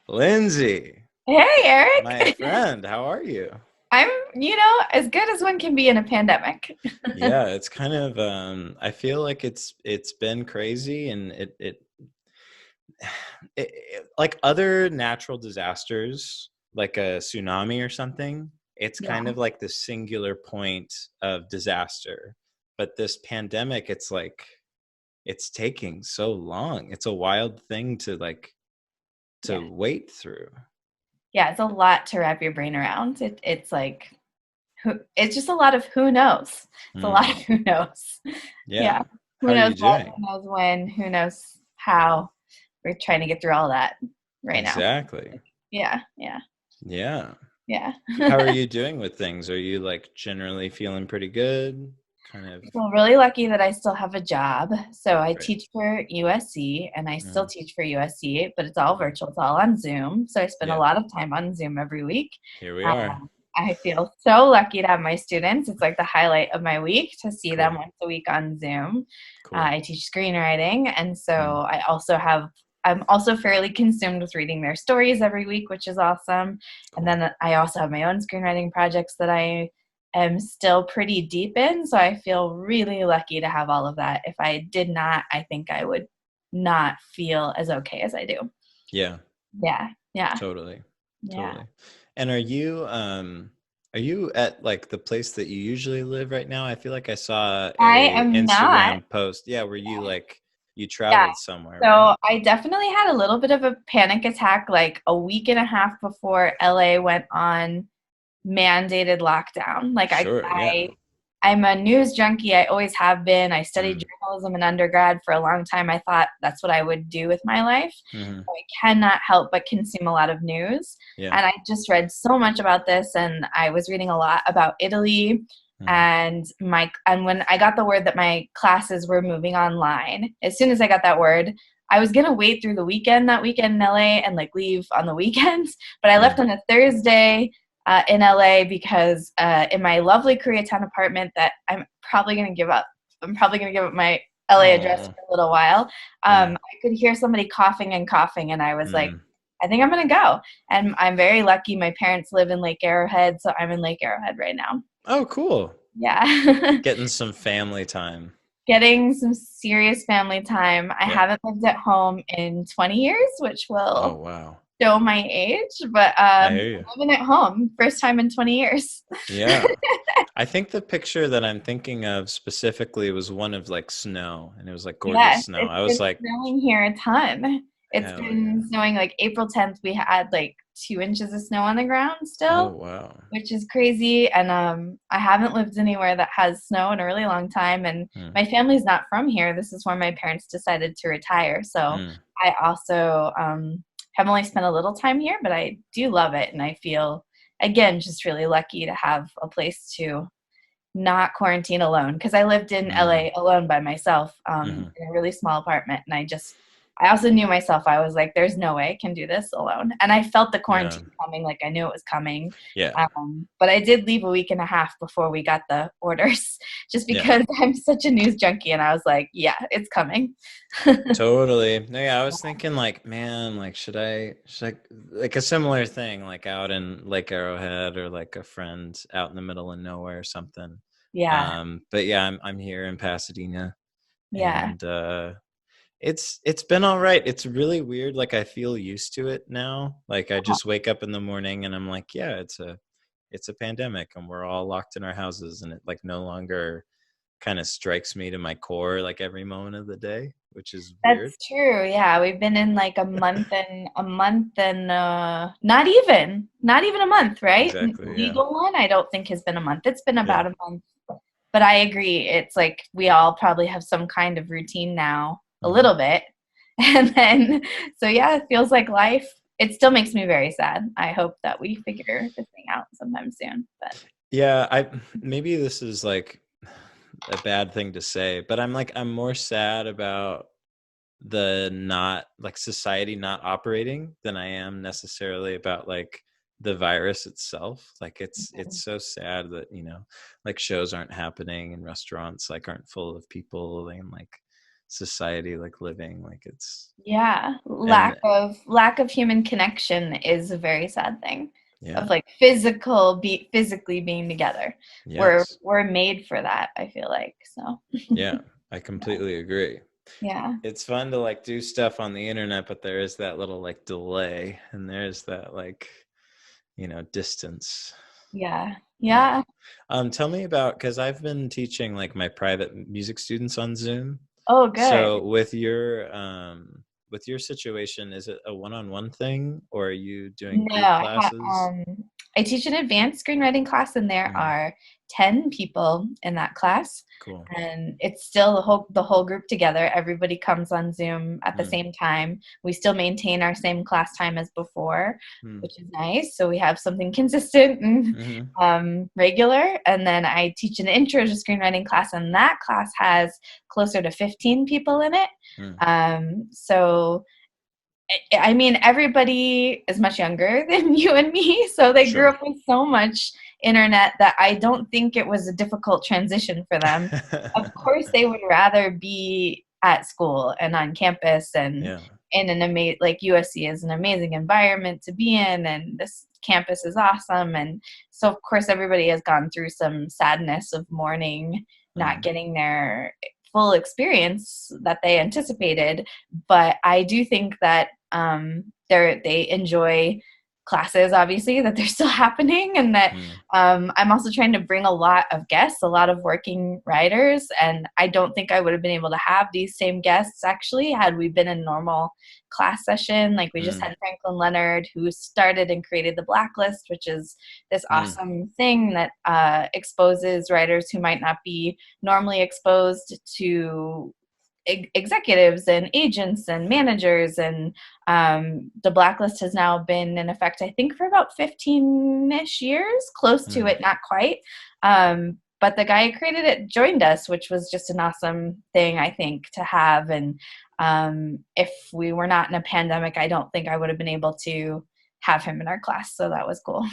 Lindsay, Hey, my Eric. friend, how are you? I'm, as good as one can be in a pandemic. Yeah, it's kind of I feel like it's been crazy and like other natural disasters, like a tsunami or something, it's kind Yeah. of like the singular point of disaster. But this pandemic, it's like it's taking so long. It's a wild thing to to Yeah. wait through. Yeah, it's a lot to wrap your brain around. It's like it's just a lot of who knows. It's a lot Mm, of who knows. yeah. Yeah. How Who are knows you what, doing? who knows when, who knows how. We're trying to get through all that right now. Exactly. Yeah, yeah, Yeah. yeah. How are you doing with things? Are you like generally feeling pretty good? Kind of Well, really lucky that I still have a job. So I great. teach for USC and I still Mm, teach for USC, but it's all mm, virtual. It's all on Zoom. So I spend a yeah. lot of time on Zoom every week. Here we are. I feel so lucky to have my students. It's like the highlight of my week to see them Cool. once a week on Zoom. Cool. I teach screenwriting, and so Mm, I'm also fairly consumed with reading their stories every week, which is awesome. And cool. then I also have my own screenwriting projects that I am still pretty deep in. So I feel really lucky to have all of that. If I did not, I think I would not feel as okay as I do. Yeah, Yeah, yeah, totally. yeah. Totally. And are you at like the place that you usually live right now? I feel like I saw I a am not. Instagram post. Yeah, where you like you Yeah. traveled somewhere, right? So I definitely had a little bit of a panic attack like a week and a half before LA went on mandated lockdown. Sure, yeah. I'm a news junkie. I always have been. I studied Mm, journalism in undergrad for a long time. I thought that's what I would do with my life. hmm. I cannot help but consume a lot of news. Yeah. And I just read so much about this and I was reading a lot about Italy Mm, and when I got the word that my classes were moving online, as soon as I got that word, I was gonna wait through the weekend that weekend in LA and like leave on the weekends, but I left mm, on a Thursday in LA because in my lovely Koreatown apartment that I'm probably gonna give up my LA address oh, for a little while. yeah. I could hear somebody coughing and coughing, and I was like, Mm. I think I'm gonna go. And I'm very lucky. My parents live in Lake Arrowhead, so I'm in Lake Arrowhead right now. Oh, cool. Yeah. Getting some family time. Getting some serious family time. I Yeah. haven't lived at home in 20 years, which Oh, will wow. show my age, but I hear you. living at home, first time in 20 years. Yeah. I think the picture that I'm thinking of specifically was one of like snow, and it was like gorgeous Yes, snow. it's I was been like, snowing here a ton. It's hell yeah. been snowing like April 10th, we had like 2 inches of snow on the ground Oh, still, wow. which is crazy. And I haven't lived anywhere that has snow in a really long time. And Hmm. my family's not from here. This is where my parents decided to retire. So Mm. I also have only spent a little time here, but I do love it. And I feel, again, just really lucky to have a place to not quarantine alone because I lived in Mm. LA alone by myself Hmm. in a really small apartment. And I also knew myself, I was like, there's no way I can do this alone. And I felt the Yeah. quarantine coming, like I knew it was coming. Yeah. But I did leave a week and a half before we got the orders just Yeah. because I'm such a news junkie. And I was like, yeah, it's coming. Totally. No, yeah, I was thinking like, man, like should I like a similar thing, like out in Lake Arrowhead or like a friend out in the middle of nowhere or something. Yeah. But yeah, I'm here in Pasadena Yeah. and it's been all right. It's really weird. Like I feel used to it now. Like I just wake up in the morning and I'm like, yeah, it's a pandemic and we're all locked in our houses and it like no longer kind of strikes me to my core like every moment of the day, which is weird. That's true. Yeah, we've been in like a month and not even a month, right? Exactly. Yeah. Legal one, I don't think has been a month. It's been Yeah. about a month. But I agree. It's like we all probably have some kind of routine now, a Hmm. little bit. And then so yeah, it feels like life. It still makes me very sad. I hope that we figure this thing out sometime soon. But Yeah. I maybe this is like a bad thing to say, but I'm more sad about the not like society not operating than I am necessarily about like the virus itself. Like it's so sad that, like shows aren't happening and restaurants like aren't full of people and like society like living. Like it's Yeah, and lack of human connection is a very sad thing. yeah, Of like physically being together. yes, We're made for that, I feel like. So yeah, I completely agree. yeah. It's fun to like do stuff on the internet, but there is that little like delay, and there's that like, distance. Yeah. Yeah. Yeah. Tell me about, because I've been teaching like my private music students on Zoom. Oh, good. So with your situation, is it a one-on-one thing, or are you doing No, group classes? I teach an advanced screenwriting class, and there Mm, are 10 people in that class, cool. and it's still the whole group together. Everybody comes on Zoom at the Mm, same time. We still maintain our same class time as before, mm, which is nice. So we have something consistent and mm-hmm, regular. And then I teach an intro to screenwriting class, and that class has closer to 15 people in it. mm, So I mean, everybody is much younger than you and me, so they grew sure. up with so much internet that I don't think it was a difficult transition for them. Of course, they would rather be at school and on campus and Yeah. in an amazing, like USC is an amazing environment to be in, and this campus is awesome. And so, of course, everybody has gone through some sadness of mourning, not Mm, getting their full experience that they anticipated. But I do think that they enjoy classes, obviously, that they're still happening, and that mm, I'm also trying to bring a lot of guests, a lot of working writers, and I don't think I would have been able to have these same guests actually had we been in normal class session. Like we just mm, had Franklin Leonard, who started and created the Blacklist, which is this mm, awesome thing that exposes writers who might not be normally exposed to executives and agents and managers. And the blacklist has now been in effect, I think, for about 15-ish years, close to mm. it, not quite. But the guy who created it joined us, which was just an awesome thing, I think, to have. And if we were not in a pandemic, I don't think I would have been able to have him in our class. So that was cool.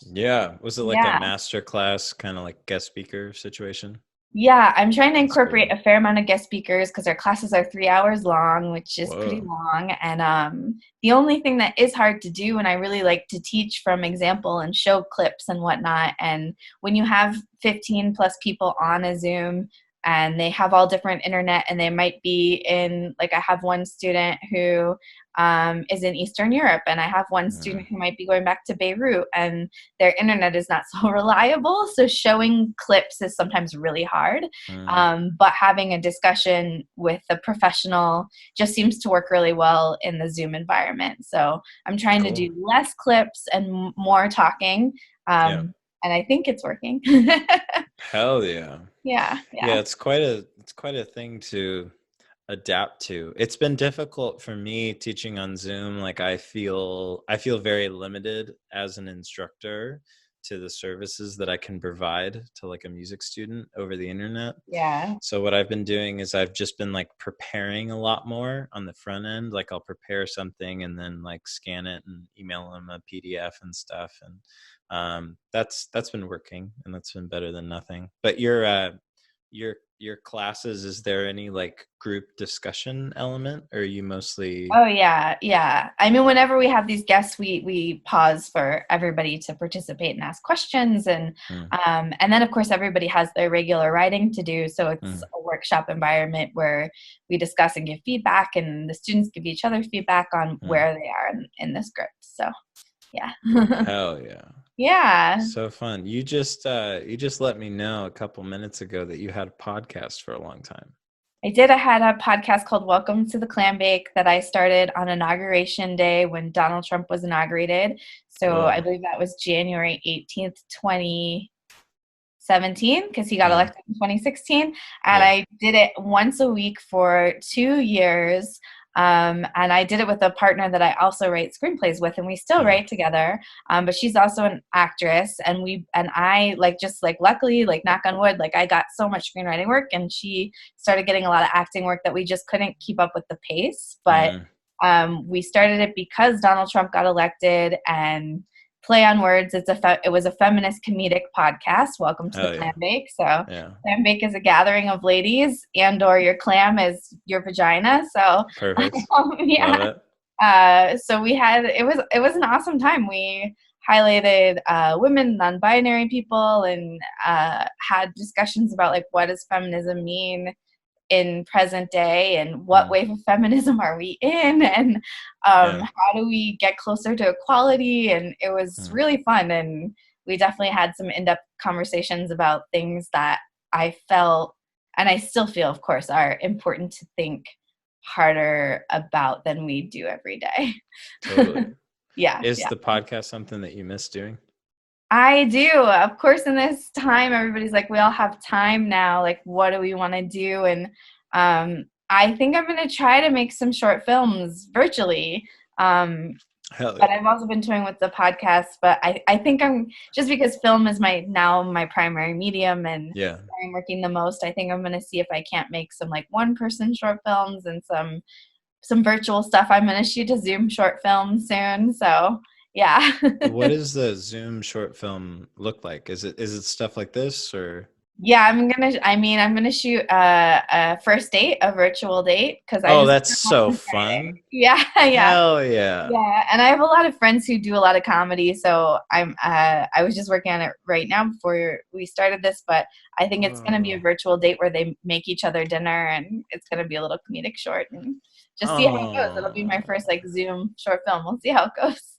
Yeah. Was it like a Yeah. master class kind of like guest speaker situation? Yeah, I'm trying to That's incorporate cool. a fair amount of guest speakers because our classes are 3 hours long, which is pretty Whoa. long. And the only thing that is hard to do, and I really like to teach from example and show clips and whatnot. And when you have 15 plus people on a Zoom and they have all different internet, and they might be in, like, I have one student who is in Eastern Europe, and I have one Mm, student who might be going back to Beirut, and their internet is not so reliable. So showing clips is sometimes really hard. mm. But having a discussion with a professional just seems to work really well in the Zoom environment. So I'm trying to Cool. do less clips and more talking. Yeah. And I think it's working. Hell yeah. Yeah, Yeah, yeah. it's quite a thing to adapt to. It's been difficult for me teaching on Zoom. Like I feel very limited as an instructor to the services that I can provide to like a music student over the internet. Yeah. So what I've been doing is I've just been like preparing a lot more on the front end. Like I'll prepare something and then like scan it and email them a PDF and stuff. And that's been working, and that's been better than nothing. But your classes, is there any like group discussion element, or are you mostly Oh yeah, yeah. I mean, whenever we have these guests, we pause for everybody to participate and ask questions, mm, and then of course everybody has their regular writing to do. So it's mm, a workshop environment where we discuss and give feedback, and the students give each other feedback on mm. where they are in the script. So yeah, Hell yeah. yeah. So fun. You just let me know a couple minutes ago that you had a podcast for a long time. I did. I had a podcast called Welcome to the Clam Bake that I started on Inauguration Day when Donald Trump was inaugurated. So I Whoa. believe that was January 18th, 2017, because he got Mm, elected in 2016. And yeah. I did it once a week for 2 years. And I did it with a partner that I also write screenplays with, and we still Mm, write together. But she's also an actress, and I like, just like, luckily, like, knock on wood, like I got so much screenwriting work, and she started getting a lot of acting work that we just couldn't keep up with the pace. But mm, we started it because Donald Trump got elected, and play on words. It was a feminist comedic podcast. Welcome to the Hell Clam yeah. Bake. So Yeah. Clam Bake is a gathering of ladies, and or your clam is your vagina. So Perfect. Love yeah. it. So it was an awesome time. We highlighted women, non-binary people, and had discussions about like what does feminism mean in present day, and what Mm. wave of feminism are we in, and Yeah. how do we get closer to equality. And it was Mm. really fun, and we definitely had some in-depth conversations about things that I felt, and I still feel, of course, are important to think harder about than we do every day. Totally. Yeah, Is yeah. the podcast something that you miss doing? I do. Of course, in this time, everybody's like, we all have time now. Like, what do we want to do? And I think I'm going to try to make some short films virtually. Hell But yeah. I've also been toying with the podcast. But I think I'm, just because film is my primary medium, and Yeah. I'm working the most, I think I'm going to see if I can't make some like one person short films and some virtual stuff. I'm going to shoot a Zoom short film soon. So yeah. What does the Zoom short film look like? Is it stuff like this or? Yeah, I'm gonna shoot a first date, a virtual date, because I Oh, just that's so fun. yeah, yeah, Hell yeah. yeah. And I have a lot of friends who do a lot of comedy, so I was just working on it right now before we started this, but I think it's gonna be a Oh. virtual date where they make each other dinner, and it's gonna be a little comedic short, and just see how it goes. It'll be my Oh. first like Zoom short film. We'll see how it goes.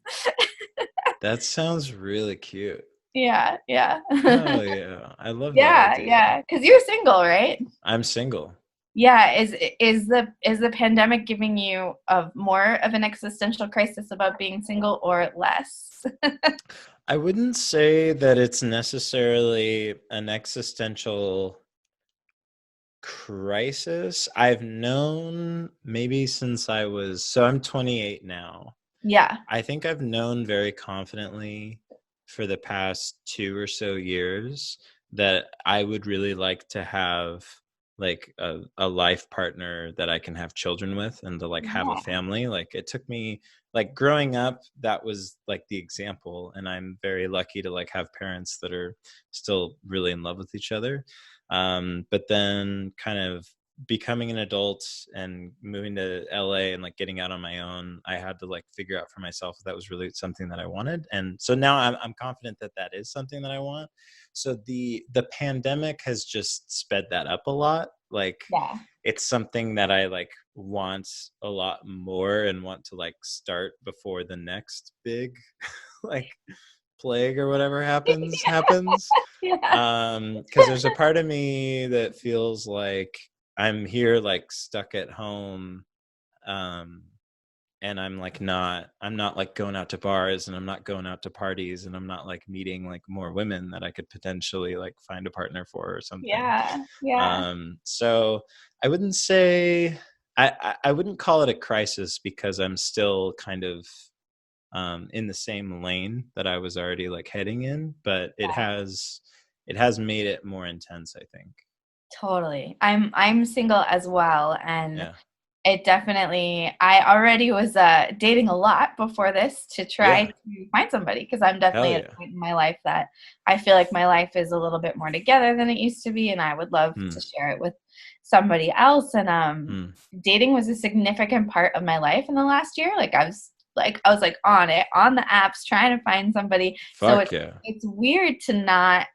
That sounds really cute. Yeah, yeah. Hell yeah. I love that Yeah, idea. yeah. Because you're single, right? I'm single. Yeah, is the pandemic giving you more of an existential crisis about being single, or less? I wouldn't say that it's necessarily an existential crisis. I've known maybe since so I'm 28 now. Yeah, I think I've known very confidently for the past 2 or so years that I would really like to have like a life partner that I can have children with and to like have a yeah, family. Like it took me like growing up, that was like the example. And I'm very lucky to like have parents that are still really in love with each other. But then kind of becoming an adult and moving to LA and like getting out on my own, I had to like figure out for myself if that was really something that I wanted. And so now I'm confident that that is something that I want. So the pandemic has just sped that up a lot. Like yeah, it's something that I like want a lot more and want to like start before the next big like plague or whatever happens. yeah, Because there's a part of me that feels like I'm here like stuck at home, um and I'm not like going out to bars, and I'm not going out to parties, and I'm not like meeting like more women that I could potentially like find a partner for or something. yeah, yeah, So I wouldn't say I wouldn't call it a crisis because I'm still kind of in the same lane that I was already like heading in, but it has made it more intense, I think. totally. I'm single as well, and Yeah. it definitely. I already was dating a lot before this to try Yeah. to find somebody, because I'm Hell definitely at yeah. a point in my life that I feel like my life is a little bit more together than it used to be, and I would love Hmm. to share it with somebody else. And Hmm. dating was a significant part of my life in the last year. Like I was on it, on the apps, trying to find somebody. So Fuck it's yeah. it's weird to not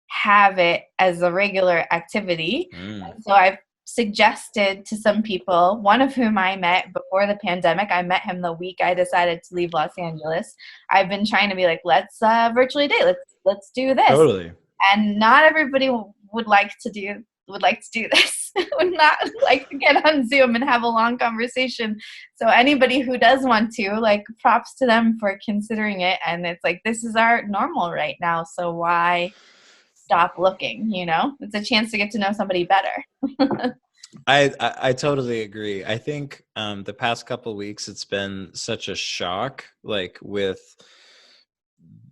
have it as a regular activity. Mm. And so I've suggested to some people, one of whom I met before the pandemic. I met him the week I decided to leave Los Angeles. I've been trying to be like, let's virtually date. Let's do this. Totally. And not everybody would like to do this. Would not like to get on Zoom and have a long conversation. So anybody who does want to, like, props to them for considering it. And it's like, this is our normal right now. So why stop looking? It's a chance to get to know somebody better. I totally agree. I think the past couple weeks it's been such a shock, like with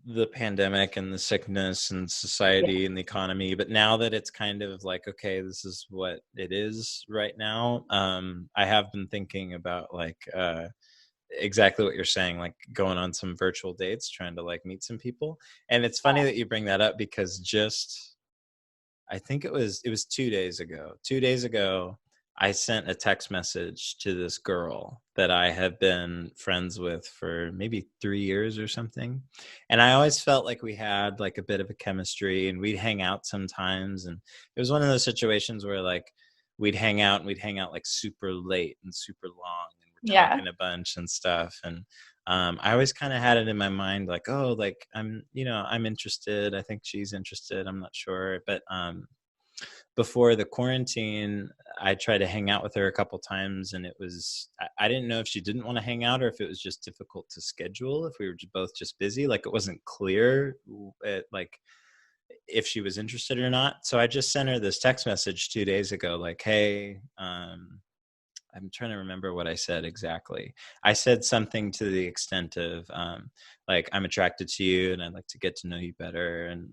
the pandemic and the sickness and Yeah, society and the economy. But now that it's kind of like, okay, this is what it is right now. I have been thinking about like exactly what you're saying, like going on some virtual dates, trying to like meet some people. And it's funny that you bring that up because just I think it was 2 days ago. 2 days ago, I sent a text message to this girl that I have been friends with for maybe 3 years or something. And I always felt like we had like a bit of a chemistry and we'd hang out sometimes. And it was one of those situations where like we'd hang out and we'd hang out like super late and super long and we're Yeah. talking a bunch and stuff. And I always kind of had it in my mind, like, oh, like I'm interested. I think she's interested. I'm not sure, but before the quarantine, I tried to hang out with her a couple times, and I didn't know if she didn't want to hang out or if it was just difficult to schedule. If we were both just busy, like it wasn't clear, like if she was interested or not. So I just sent her this text message 2 days ago, like, hey, I'm trying to remember what I said exactly. I said something to the extent of like, I'm attracted to you and I'd like to get to know you better. And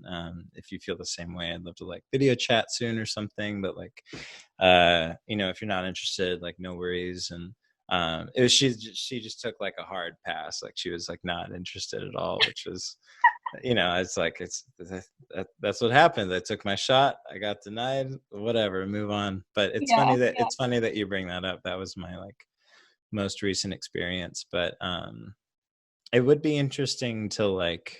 if you feel the same way, I'd love to like video chat soon or something. But like, if you're not interested, like no worries. And she just took like a hard pass. Like she was like not interested at all, which was, it's like, that's what happened. I took my shot. I got denied, whatever, move on. But it's Yeah. funny that you bring that up. That was my like most recent experience. But it would be interesting to like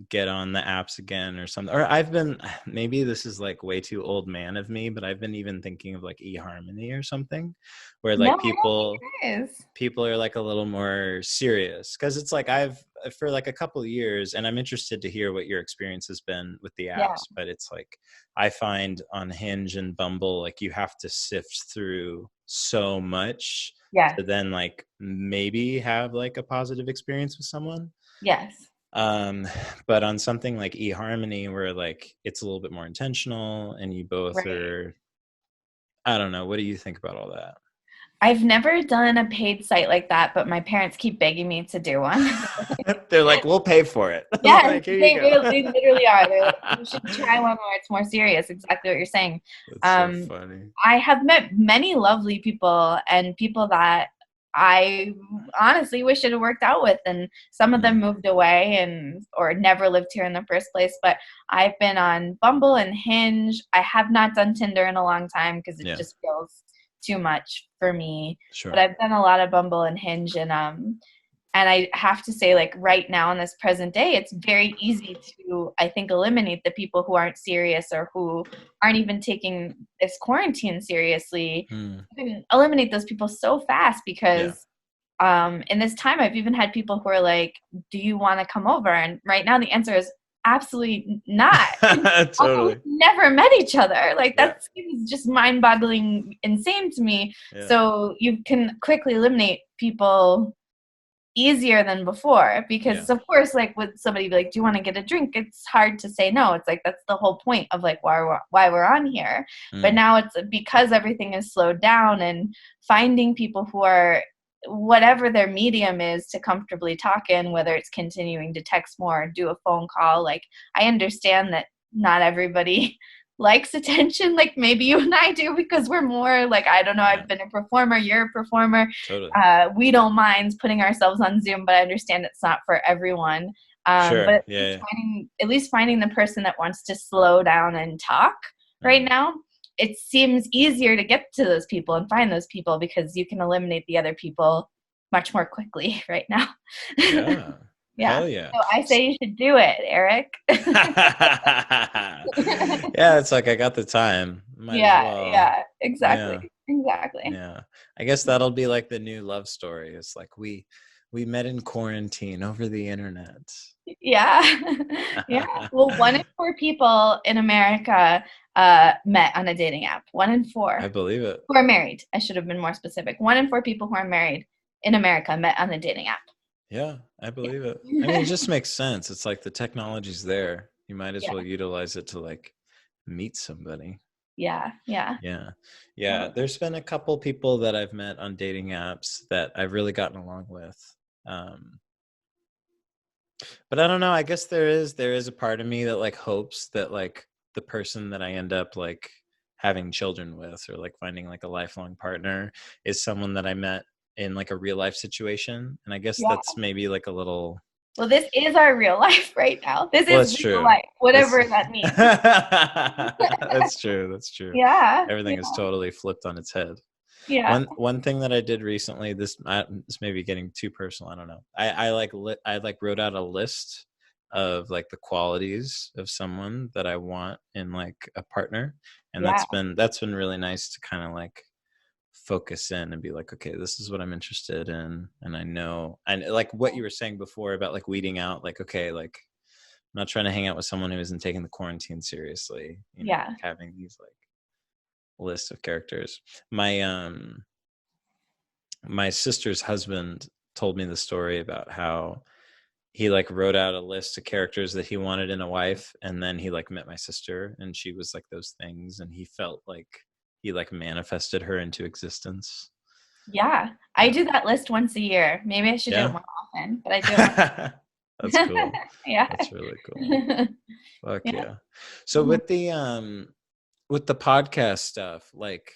get on the apps again or something. Or maybe this is like way too old man of me, but I've been even thinking of like eHarmony or something where No, like I don't think it is. people are like a little more serious, because it's like I've for like a couple of years, and I'm interested to hear what your experience has been with the Yeah. apps, but it's like I find on Hinge and Bumble, like you have to sift through so much Yes. to then like maybe have like a positive experience with someone. Yes. But on something like eHarmony where like it's a little bit more intentional and you both Right. are, I don't know, what do you think about all that? I've never done a paid site like that, but my parents keep begging me to do one. They're like, we'll pay for it. I'm Yes, like, here you they go. really, they literally are. They're like, you should try one where it's more serious. Exactly what you're saying. That's so Um, funny. I have met many lovely people and people that I honestly wish it had worked out with, and some of them Mm, moved away and or never lived here in the first place. But I've been on Bumble and Hinge. I have not done Tinder in a long time because it yeah, just feels too much for me. But sure. I've done a lot of Bumble and Hinge, and I have to say, like right now in this present day, it's very easy to, I think, eliminate the people who aren't serious or who aren't even taking this quarantine seriously. Mm, You can eliminate those people so fast yeah. because in this time, I've even had people who are like, "Do you want to come over?" And right now, the answer is absolutely not. Also, we've Totally. never met each other. Like Yeah. that seems just mind-boggling, insane to me. Yeah. So you can quickly eliminate people easier than before Yeah. because of course like would somebody be like, do you want to get a drink, it's hard to say no. It's like that's the whole point of like why we're on here. But Mm, now it's because everything is slowed down, and finding people who are whatever their medium is to comfortably talk in, whether it's continuing to text more or do a phone call. Like I understand that not everybody likes attention like maybe you and I do because we're more like, I don't know, yeah. I've been a performer, you're a performer. Totally. We don't mind putting ourselves on Zoom, but I understand it's not for everyone. But Sure. Yeah. Yeah. at least finding the person that wants to slow down and talk right Mm, now, it seems easier to get to those people and find those people because you can eliminate the other people much more quickly right now. yeah. Yeah. Hell yeah. So I say you should do it, Eric. Yeah, it's like I got the time. Might as Yeah, well. yeah, exactly. Yeah. Exactly. Yeah. I guess that'll be like the new love story. It's like we met in quarantine over the internet. Yeah. Yeah. Well, 1 in 4 people in America met on a dating app. 1 in 4 I believe it. who are married. I should have been more specific. 1 in 4 people who are married in America met on a dating app. Yeah, I believe it. I mean, it Yeah. just makes sense. It's like the technology's there. You might as Yeah. well utilize it to like meet somebody. Yeah. Yeah. Yeah. Yeah. Totally. There's been a couple people that I've met on dating apps that I've really gotten along with. Um, but I don't know. I guess there is a part of me that like hopes that like the person that I end up like having children with or like finding like a lifelong partner is someone that I met in like a real life situation. And I guess Yeah. that's maybe like a little, Well, this is our real life right now. This well, is it's real true. life, It's whatever that means. that's true. That's true. Yeah. Everything is Yeah. totally flipped on its head. Yeah. One thing that I did recently, this may be getting too personal. I don't know. I like wrote out a list of like the qualities of someone that I want in like a partner, and Yeah. that's been really nice to kind of like focus in and be like, okay, this is what I'm interested in, and I know, and like what you were saying before about like weeding out, like, okay, like I'm not trying to hang out with someone who isn't taking the quarantine seriously, Yeah. like having these like list of characters. My sister's husband told me the story about how he like wrote out a list of characters that he wanted in a wife, and then he like met my sister and she was like those things, and he felt like he like manifested her into existence. Yeah. I Yeah. do that list once a year. Maybe I should do it Yeah. more often, but I do it once. That's cool. Yeah. That's really cool. Fuck Yeah. yeah. So with the podcast stuff, like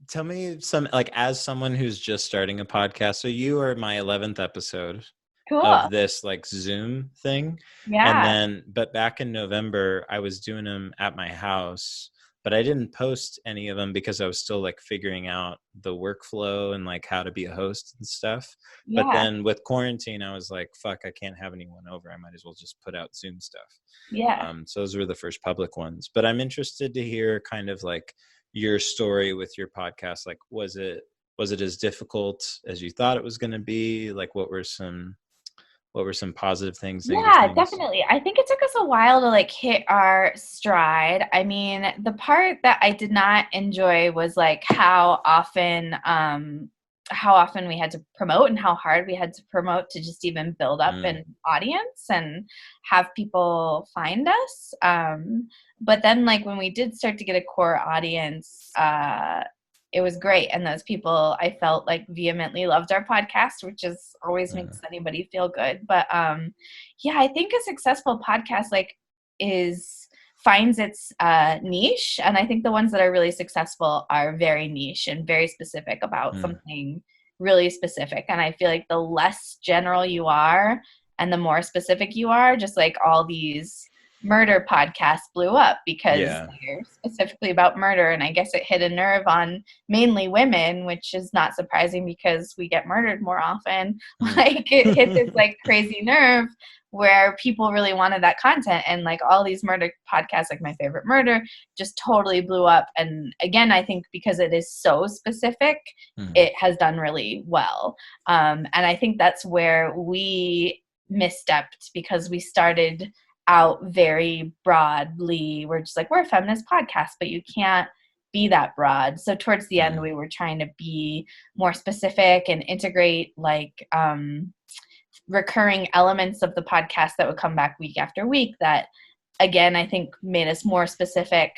tell me some, like, as someone who's just starting a podcast, so you are my 11th episode Cool. of this like Zoom thing. And Yeah. then, but back in November, I was doing them at my house, but I didn't post any of them because I was still like figuring out the workflow and like how to be a host and stuff. But Yeah. then with quarantine, I was like, fuck, I can't have anyone over. I might as well just put out Zoom stuff. Yeah. So those were the first public ones. But I'm interested to hear kind of like your story with your podcast. Like, was it as difficult as you thought it was going to be? Like, what were some positive things, negative Yeah, things? definitely. I think it took us a while to like hit our stride. I mean, the part that I did not enjoy was like how often we had to promote and how hard we had to promote to just even build up Mm, an audience and have people find us. But then like when we did start to get a core audience, it was great. And those people I felt like vehemently loved our podcast, which is always mm, makes anybody feel good. But yeah, I think a successful podcast like is finds its niche, and I think the ones that are really successful are very niche and very specific about mm. something really specific. And I feel like the less general you are and the more specific you are, just like all these murder podcasts blew up because Yeah. they're specifically about murder, and I guess it hit a nerve on mainly women, which is not surprising because we get murdered more often. Mm. Like it hit this like crazy nerve where people really wanted that content, and like all these murder podcasts like My Favorite Murder just totally blew up. And again, I think because it is so specific, Mm. it has done really well. And I think that's where we misstepped because we started out very broadly. We're just like, we're a feminist podcast, but you can't be that broad. So towards the end, Mm. we were trying to be more specific and integrate like recurring elements of the podcast that would come back week after week that again I think made us more specific.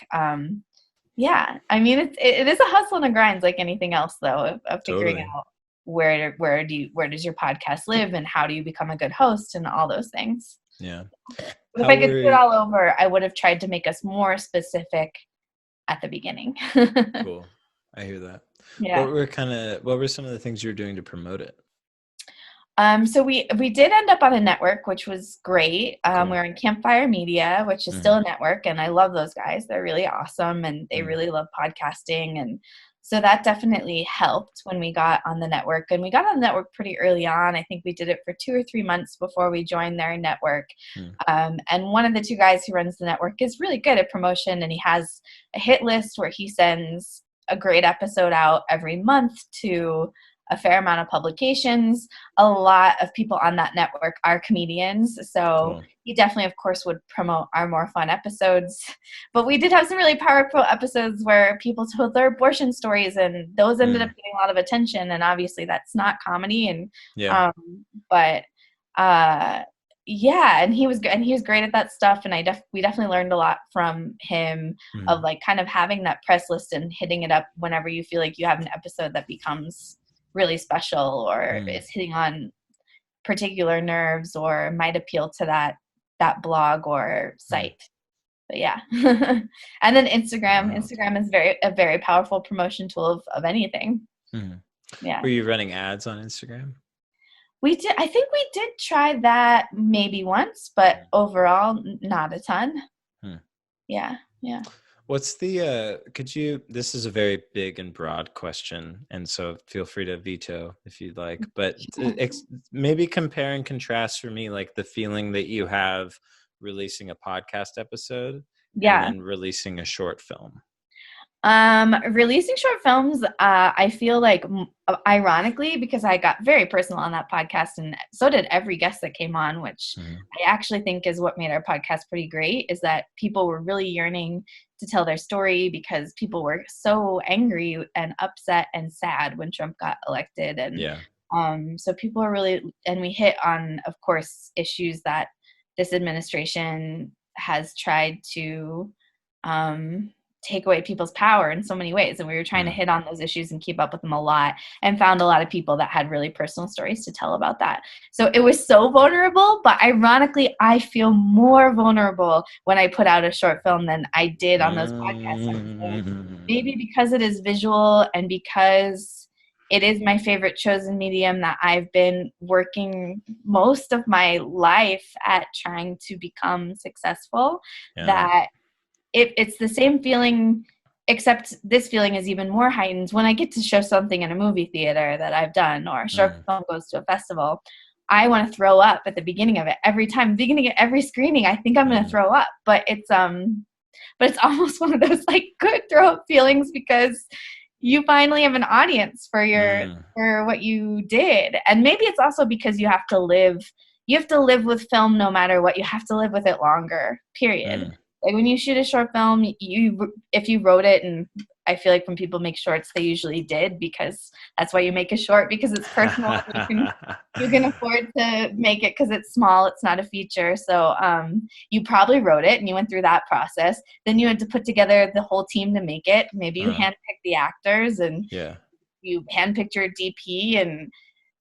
Yeah, I mean it is a hustle and a grind like anything else though, of figuring Totally. out where does your podcast live and how do you become a good host and all those things. Yeah. But if How I could were do it all over, I would have tried to make us more specific at the beginning. cool. I hear that. Yeah. What were some of the things you were doing to promote it? So we did end up on a network, which was great. Cool. We're in Campfire Media, which is still Mm. a network, and I love those guys. They're really awesome, and they Mm. really love podcasting, and so that definitely helped when we got on the network. And we got on the network pretty early on. I think we did it for 2 or 3 months before we joined their network. Mm. And one of the two guys who runs the network is really good at promotion, and he has a hit list where he sends a great episode out every month to a fair amount of publications. A lot of people on that network are comedians, so Cool. he definitely, of course, would promote our more fun episodes. But we did have some really powerful episodes where people told their abortion stories, and those ended up Mm. getting a lot of attention. And obviously, that's not comedy. And Yeah. but yeah, and he was great at that stuff. And we definitely learned a lot from him of Mm. like kind of having that press list and hitting it up whenever you feel like you have an episode that becomes really special or Mm. is hitting on particular nerves or might appeal to that blog or Mm. site. But yeah. And then Instagram Wild. is a very powerful promotion tool of anything. Mm. Yeah. Were you running ads on Instagram? We did. I think we did try that maybe once, but overall, not a ton. Hmm. Yeah. Yeah. What's the could you, this is a very big and broad question, and so feel free to veto if you'd like, but maybe compare and contrast for me like the feeling that you have releasing a podcast episode and Yeah. then releasing a short film. Releasing short films, I feel like ironically, because I got very personal on that podcast, and so did every guest that came on, which I actually think is what made our podcast pretty great, is that people were really yearning to tell their story because people were so angry and upset and sad when Trump got elected. And Yeah. so people are really, and we hit on, of course, issues that this administration has tried to take away people's power in so many ways. And we were trying to hit on those issues and keep up with them a lot, and found a lot of people that had really personal stories to tell about that. So it was so vulnerable, but ironically, I feel more vulnerable when I put out a short film than I did on those podcast episodes. Maybe because it is visual and because it is my favorite chosen medium that I've been working most of my life at trying to become successful, that it's the same feeling, except this feeling is even more heightened when I get to show something in a movie theater that I've done, or a short film goes to a festival. I want to throw up at the beginning of it every time, beginning of every screening. I think I'm going to throw up, but it's almost one of those like good throw up feelings because you finally have an audience for for what you did. And maybe it's also because you have to live with film no matter what. You have to live with it longer, period. Like when you shoot a short film, if you wrote it, and I feel like when people make shorts, they usually did, because that's why you make a short, because it's personal. You can afford to make it because it's small. It's not a feature. So you probably wrote it and you went through that process. Then you had to put together the whole team to make it. Maybe you handpicked the actors, and you handpicked your DP, and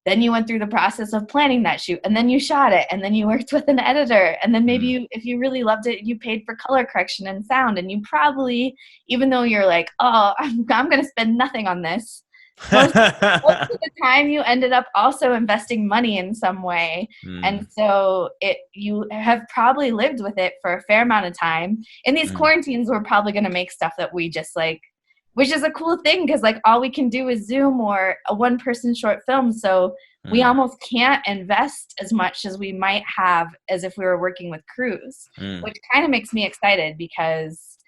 then you went through the process of planning that shoot, and then you shot it, and then you worked with an editor, and then maybe you, if you really loved it, you paid for color correction and sound, and you probably, even though you're like, oh, I'm going to spend nothing on this, most of the time you ended up also investing money in some way. And so you have probably lived with it for a fair amount of time. In these quarantines, we're probably going to make stuff that we just like, which is a cool thing, because like all we can do is Zoom or a one-person short film. So we almost can't invest as much as we might have as if we were working with crews, which kind of makes me excited, because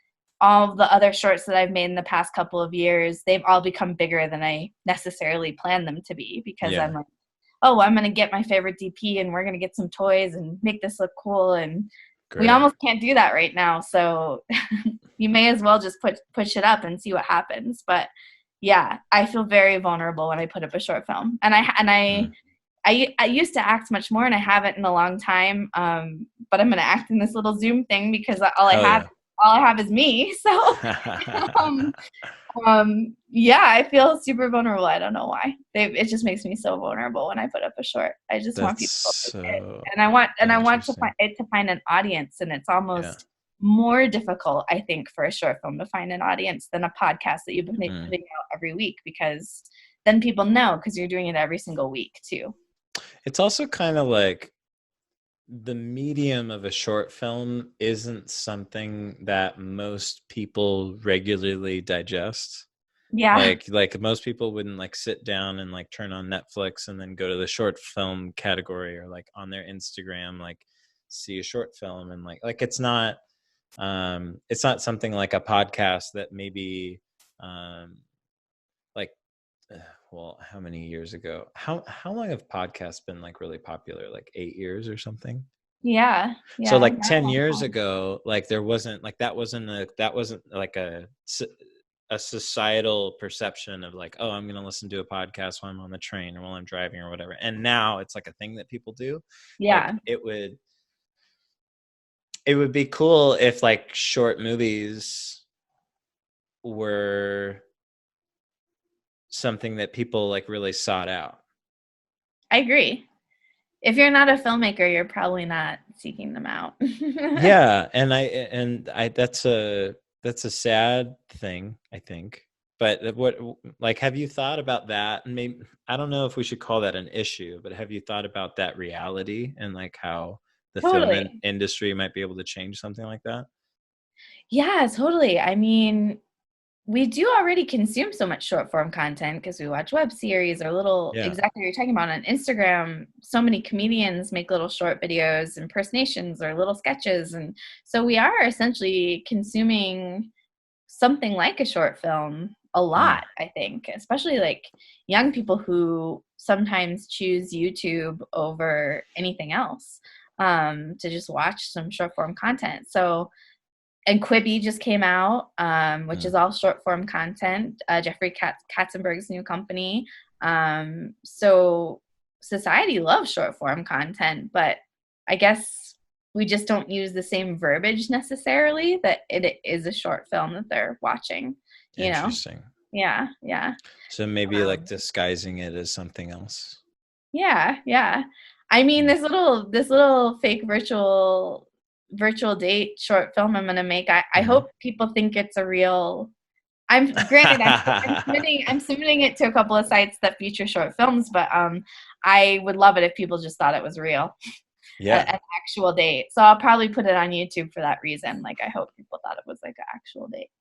all the other shorts that I've made in the past couple of years, they've all become bigger than I necessarily planned them to be, because I'm like, oh, I'm going to get my favorite DP and we're going to get some toys and make this look cool. And we almost can't do that right now. So you may as well just push it up and see what happens. But yeah, I feel very vulnerable when I put up a short film. And I used to act much more, and I haven't in a long time. But I'm going to act in this little Zoom thing because all I have is me. So yeah, I feel super vulnerable. I don't know why. It just makes me so vulnerable when I put up a short. I just want people to like it. And I want to find an audience, and it's almost more difficult, I think, for a short film to find an audience than a podcast that you've been putting out every week, because then people know, because you're doing it every single week too. It's also kind of like the medium of a short film isn't something that most people regularly digest. Yeah. Like most people wouldn't like sit down and like turn on Netflix and then go to the short film category, or like on their Instagram like see a short film, and like it's not something like a podcast that maybe like well, how many years ago? How long have podcasts been like really popular? Like 8 years or something? Yeah. So like 10 years ago, like there wasn't like that wasn't like a societal perception of like, oh, I'm going to listen to a podcast while I'm on the train or while I'm driving or whatever. And now it's like a thing that people do. Yeah. Like it would be cool if like short movies were something that people like really sought out. I agree. If you're not a filmmaker, you're probably not seeking them out. Yeah, and I that's a sad thing, I think. But what, like, have you thought about that? And maybe, I don't know if we should call that an issue, but have you thought about that reality and like how the film Totally. industry might be able to change something like that? Yeah, totally. I mean, we do already consume so much short form content because we watch web series or little, Yeah. exactly what you're talking about on Instagram. So many comedians make little short videos, impersonations, or little sketches. And so we are essentially consuming something like a short film a Mm, lot, I think, especially like young people who sometimes choose YouTube over anything else, to just watch some short form content. So, and Quibi just came out, which mm. is all short form content. Jeffrey Katzenberg's new company. So society loves short form content, but I guess we just don't use the same verbiage necessarily that it is a short film that they're watching. You know? Interesting. Yeah, yeah. So maybe like Um, disguising it as something else. yeah, yeah. I mean, Mm. this little fake virtual date short film I'm gonna make. I Mhm. hope people think it's a real. I'm granted I'm submitting it to a couple of sites that feature short films, but I would love it if people just thought it was real, Yeah. an actual date. So I'll probably put it on YouTube for that reason. Like I hope people thought it was like an actual date.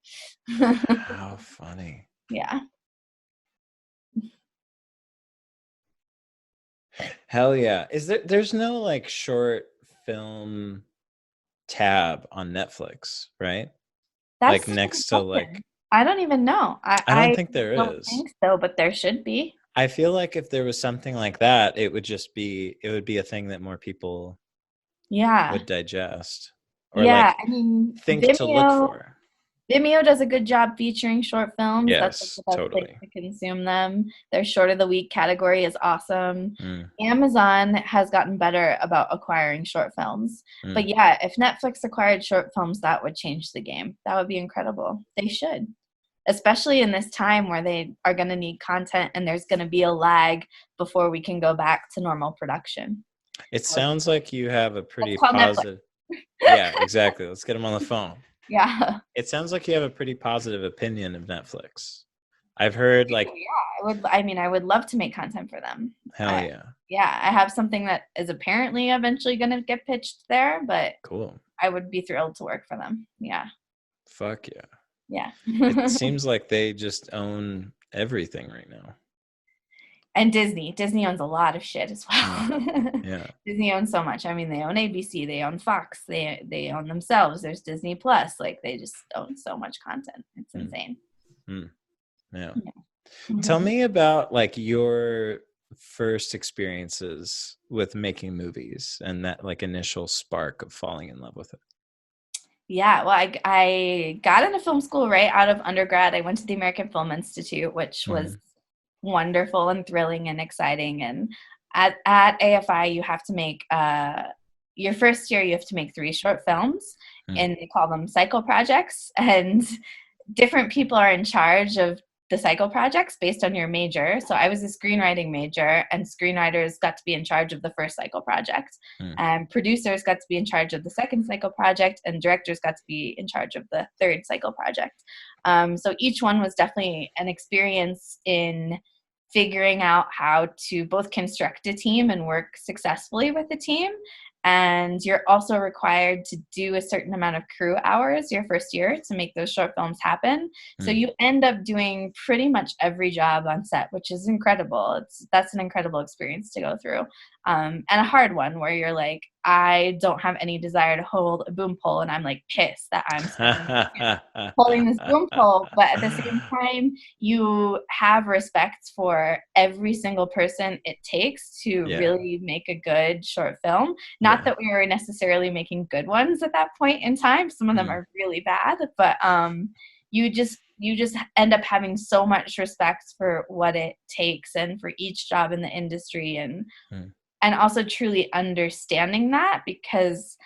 How funny. Yeah. Hell yeah. There's no like short film tab on Netflix, right? That's Like such a good next to like, question. I don't even know. I don't I think there don't is. think so, but there should be. I feel like if there was something like that, it would be a thing that more people Yeah. would digest or Yeah. like I mean, think to look for. Vimeo does a good job featuring short films. That's like Yes, the best place totally. to consume them. Their short of the week category is awesome. Mm, Amazon has gotten better about acquiring short films. mm. But yeah, if Netflix acquired short films, that would change the game. That would be incredible. They should. Especially in this time where they are going to need content and there's going to be a lag before we can go back to normal production. It That would be sounds great. like you have a Let's pretty call Netflix. positive. Yeah, exactly. Let's get them on the phone. Yeah. It sounds like you have a pretty positive opinion of Netflix. I've heard like, I would love to make content for them. hell I, yeah. yeah, I have something that is apparently eventually going to get pitched there, but Cool. I would be thrilled to work for them. Yeah. Fuck yeah. Yeah. It seems like they just own everything right now. And Disney owns a lot of shit as Mm, well. yeah. Disney owns so much. I mean, they own ABC, they own Fox, they own themselves. There's Disney Plus. Like they just own so much content. It's Mm, insane. mm, yeah. Yeah. Tell me about like your first experiences with making movies and that like initial spark of falling in love with it. Yeah, well, I got into film school right out of undergrad. I went to the American Film Institute, which was Mm, wonderful and thrilling and exciting. And at AFI, you have to make your first year, you have to make 3 short films, mm, and they call them cycle projects. And different people are in charge of the cycle projects based on your major. So I was a screenwriting major, and screenwriters got to be in charge of the first cycle project, mm, and producers got to be in charge of the second cycle project, and directors got to be in charge of the third cycle project. So each one was definitely an experience in figuring out how to both construct a team and work successfully with a team. And you're also required to do a certain amount of crew hours your first year to make those short films happen. So mm. you end up doing pretty much every job on set, which is incredible. That's an incredible experience to go through, and a hard one where you're like, I don't have any desire to hold a boom pole, and I'm like pissed that I'm spending holding this boom pole, but at the same time, you have respect for every single person it takes to Yeah, really make a good short film. Not yeah. that we were necessarily making good ones at that point in time. Some of them Mm, are really bad, but you just end up having so much respect for what it takes and for each job in the industry, mm, and also truly understanding that, because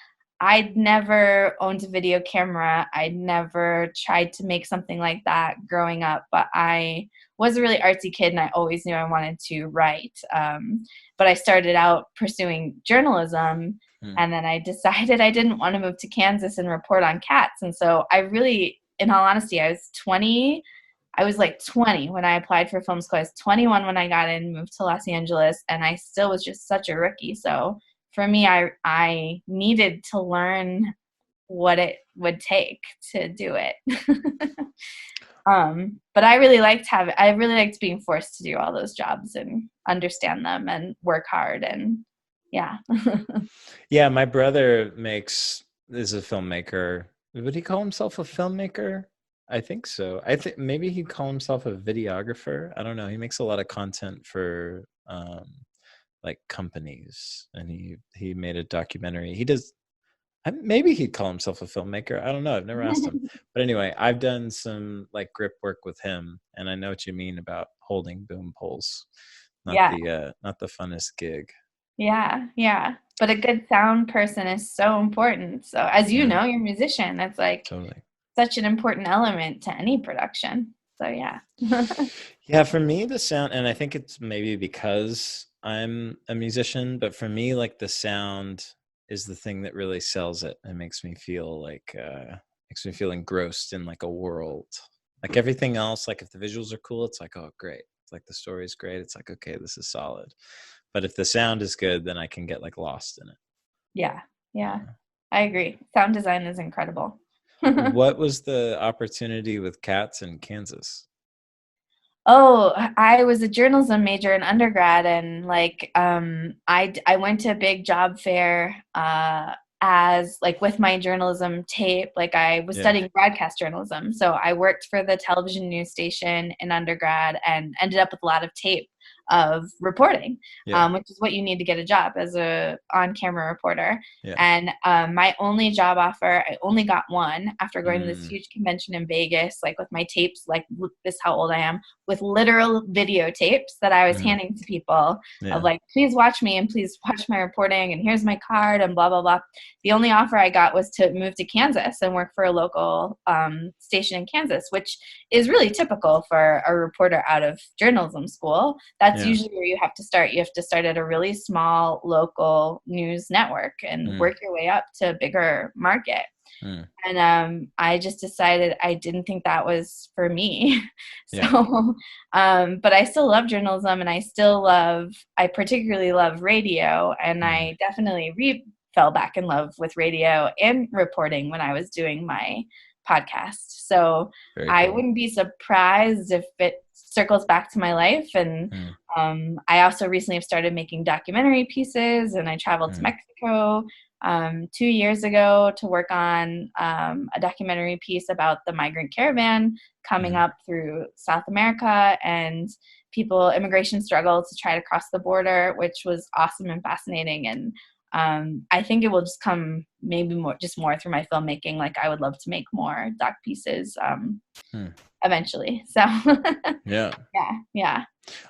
I'd never owned a video camera. I'd never tried to make something like that growing up, but I was a really artsy kid and I always knew I wanted to write. But I started out pursuing journalism, mm. and then I decided I didn't want to move to Kansas and report on cats. And so I really, in all honesty, I was 20. I was like 20 when I applied for film school. I was 21 when I got in, moved to Los Angeles, and I still was just such a rookie. So for me, I needed to learn what it would take to do it. But I really liked being forced to do all those jobs and understand them and work hard and yeah. Yeah, my brother is a filmmaker. Would he call himself a filmmaker? I think so. I think maybe he'd call himself a videographer. I don't know. He makes a lot of content for like companies, and he made a documentary. He does. Maybe he'd call himself a filmmaker. I don't know. I've never asked him. But anyway, I've done some like grip work with him, and I know what you mean about holding boom poles. Yeah. Not the funnest gig. Yeah, yeah. But a good sound person is so important. So as you Yeah, know, you're a musician. That's like totally. such an important element to any production. So yeah. Yeah, for me, the sound, and I think it's maybe because I'm a musician, but for me, like the sound is the thing that really sells it and makes me feel engrossed in like a world. Like everything else, like if the visuals are cool, it's like, oh, great. It's like the story's great. It's like, okay, this is solid. But if the sound is good, then I can get like lost in it. Yeah. Yeah. Yeah. I agree. Sound design is incredible. What was the opportunity with cats in Kansas? Oh, I was a journalism major in undergrad, and like I went to a big job fair as like with my journalism tape. Like I was Yeah. studying broadcast journalism, so I worked for the television news station in undergrad and ended up with a lot of tape of reporting, Yeah. which is what you need to get a job as a on-camera reporter. Yeah. And my only job offer, I only got one after going to this Mm, huge convention in Vegas, like with my tapes, like this is how old I am, with literal videotapes that I was mm, handing to people of yeah. like, please watch me and please watch my reporting and here's my card and blah, blah, blah. The only offer I got was to move to Kansas and work for a local station in Kansas, which is really typical for a reporter out of journalism school. That's Yeah. usually where you have to start. You have to start at a really small local news network and Mm, work your way up to a bigger market. mm, And I just decided I didn't think that was for me. yeah. So, but I still love journalism, and I particularly love radio, and Mm, I definitely fell back in love with radio and reporting when I was doing my podcast. So very I cool. wouldn't be surprised if it circles back to my life. And Mm, I also recently have started making documentary pieces, and I traveled to mm, Mexico 2 years ago to work on a documentary piece about the migrant caravan coming mm, up through South America and immigration struggle to try to cross the border, which was awesome and fascinating. And I think it will just come maybe more through my filmmaking. Like I would love to make more doc pieces mm. eventually. So Yeah. yeah, yeah.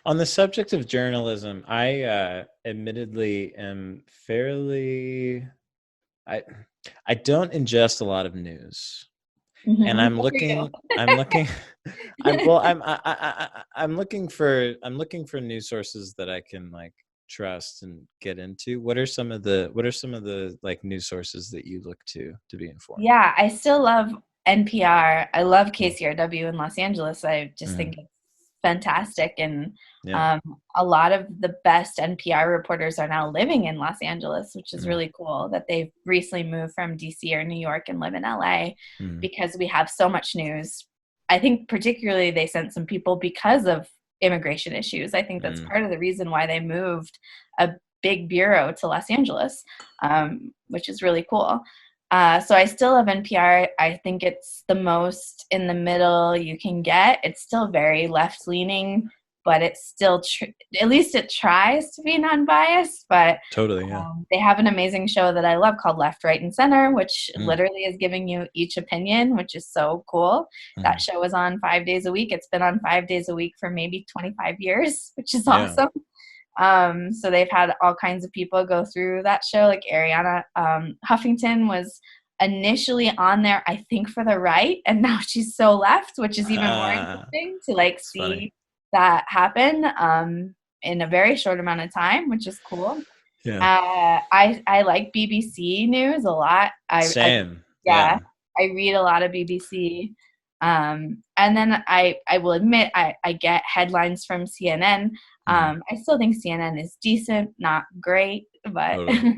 On the subject of journalism, I admittedly am fairly I I don't ingest a lot of news, and Mm-hmm. Good for you. I'm looking I'm looking for news sources that I can like trust and get into. What are some of the like news sources that you look to be informed? Yeah, I still love NPR. I love Mm, KCRW in Los Angeles. I just think mm, it's fantastic. And yeah. a lot of the best NPR reporters are now living in Los Angeles, which is Mm, really cool that they've recently moved from DC or New York and live in LA mm, because we have so much news. I think particularly they sent some people because of immigration issues. I think that's mm, part of the reason why they moved a big bureau to Los Angeles, which is really cool. So I still love NPR. I think it's the most in the middle you can get. It's still very left leaning, but it's still, at least it tries to be non-biased. But totally. Yeah. they have an amazing show that I love called Left, Right, and Center, which Mm, literally is giving you each opinion, which is so cool. That mm, show is on 5 days a week. It's been on 5 days a week for maybe 25 years, which is yeah. awesome. So they've had all kinds of people go through that show. Like Ariana Huffington was initially on there, I think, for the right, and now she's so left, which is even more Ah, interesting to like it's funny. see that happen in a very short amount of time, which is cool. Yeah. I like BBC News a lot. Same. Yeah, Yeah. I read a lot of BBC. And then I will admit I get headlines from CNN. Hmm. I still think CNN is decent, not great, but Totally.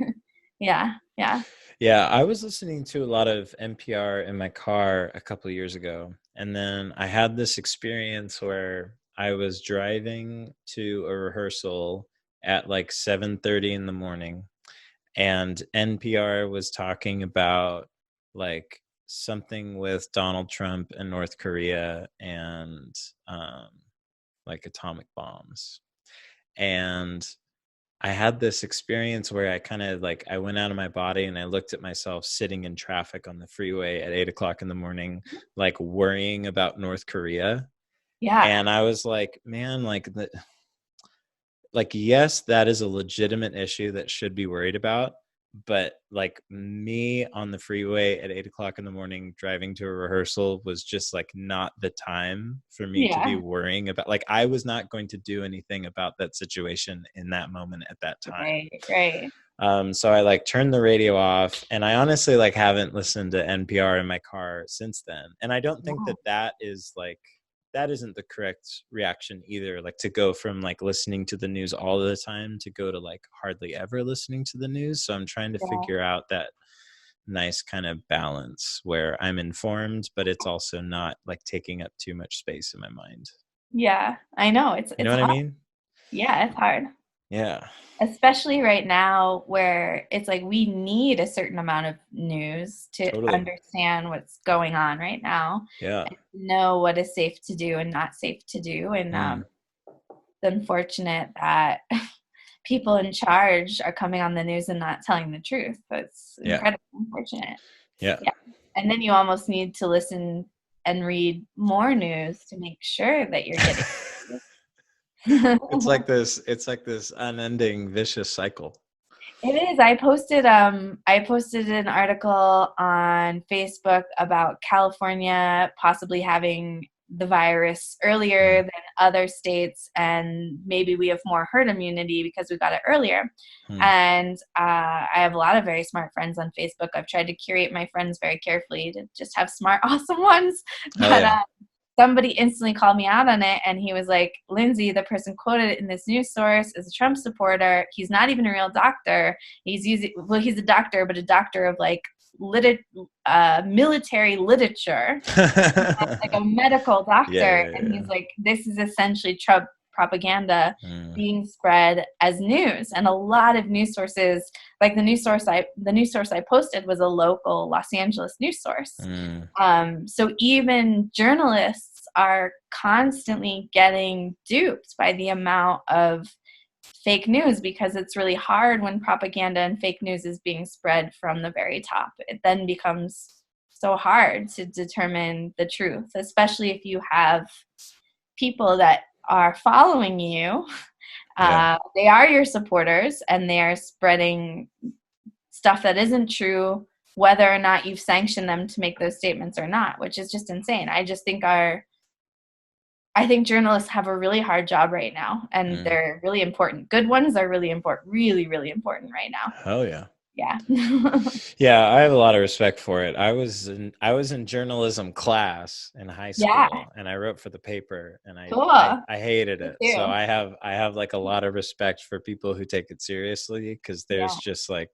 yeah, yeah, Yeah, I was listening to a lot of NPR in my car a couple of years ago, and then I had this experience where I was driving to a rehearsal at like 7:30 in the morning, and NPR was talking about like something with Donald Trump and North Korea and um, like atomic bombs. And I had this experience where I kind of like I went out of my body and I looked at myself sitting in traffic on the freeway at 8 o'clock in the morning, like worrying about North Korea. yeah, And I was like, man, like yes, that is a legitimate issue that should be worried about, but like me on the freeway at 8 o'clock in the morning driving to a rehearsal was just like not the time for me to be yeah, worrying about, like I was not going to do anything about that situation in that moment at that time. right, right. So I like turned the radio off, and I honestly like haven't listened to NPR in my car since then. And I don't think Yeah, that that is like that isn't the correct reaction either. Like to go from like listening to the news all the time to go to like hardly ever listening to the news. So I'm trying to yeah, figure out that nice kind of balance where I'm informed, but it's also not like taking up too much space in my mind. yeah. I know You know it's what I hard. mean? Yeah, it's hard. Yeah, Especially right now where it's like we need a certain amount of news to totally. understand what's going on right now Yeah. and know what is safe to do and not safe to do. And Mm, it's unfortunate that people in charge are coming on the news and not telling the truth. That's yeah. incredibly unfortunate. Yeah. Yeah. And then you almost need to listen and read more news to make sure that you're getting It's like this unending vicious cycle. It is. I posted an article on Facebook about California possibly having the virus earlier Mm, than other states, and maybe we have more herd immunity because we got it earlier. mm. And I have a lot of very smart friends on Facebook. I've tried to curate my friends very carefully to just have smart, awesome ones. Hell But yeah. somebody instantly called me out on it, and he was like, Lindsay, the person quoted in this news source is a Trump supporter. He's not even a real doctor. He's a doctor, but a doctor of like military literature, like a medical Yeah, doctor. yeah, And yeah. he's like, this is essentially Trump propaganda Mm, being spread as news. And a lot of news sources, like the news source I posted was a local Los Angeles news source. mm. So even journalists are constantly getting duped by the amount of fake news because it's really hard when propaganda and fake news is being spread from the very top. It then becomes so hard to determine the truth, especially if you have people that are following you. Yeah. They are your supporters and they are spreading stuff that isn't true, whether or not you've sanctioned them to make those statements or not, which is just insane. I think journalists have a really hard job right now, and Mm. they're really important. Good ones are really important, really, really important right now. Hell yeah. Yeah. Yeah, I have a lot of respect for it. I was in journalism class in high Yeah. school, and I wrote for the paper, and Cool. I hated Me it. So too. I have like a lot of respect for people who take it seriously, because there's Yeah. just like,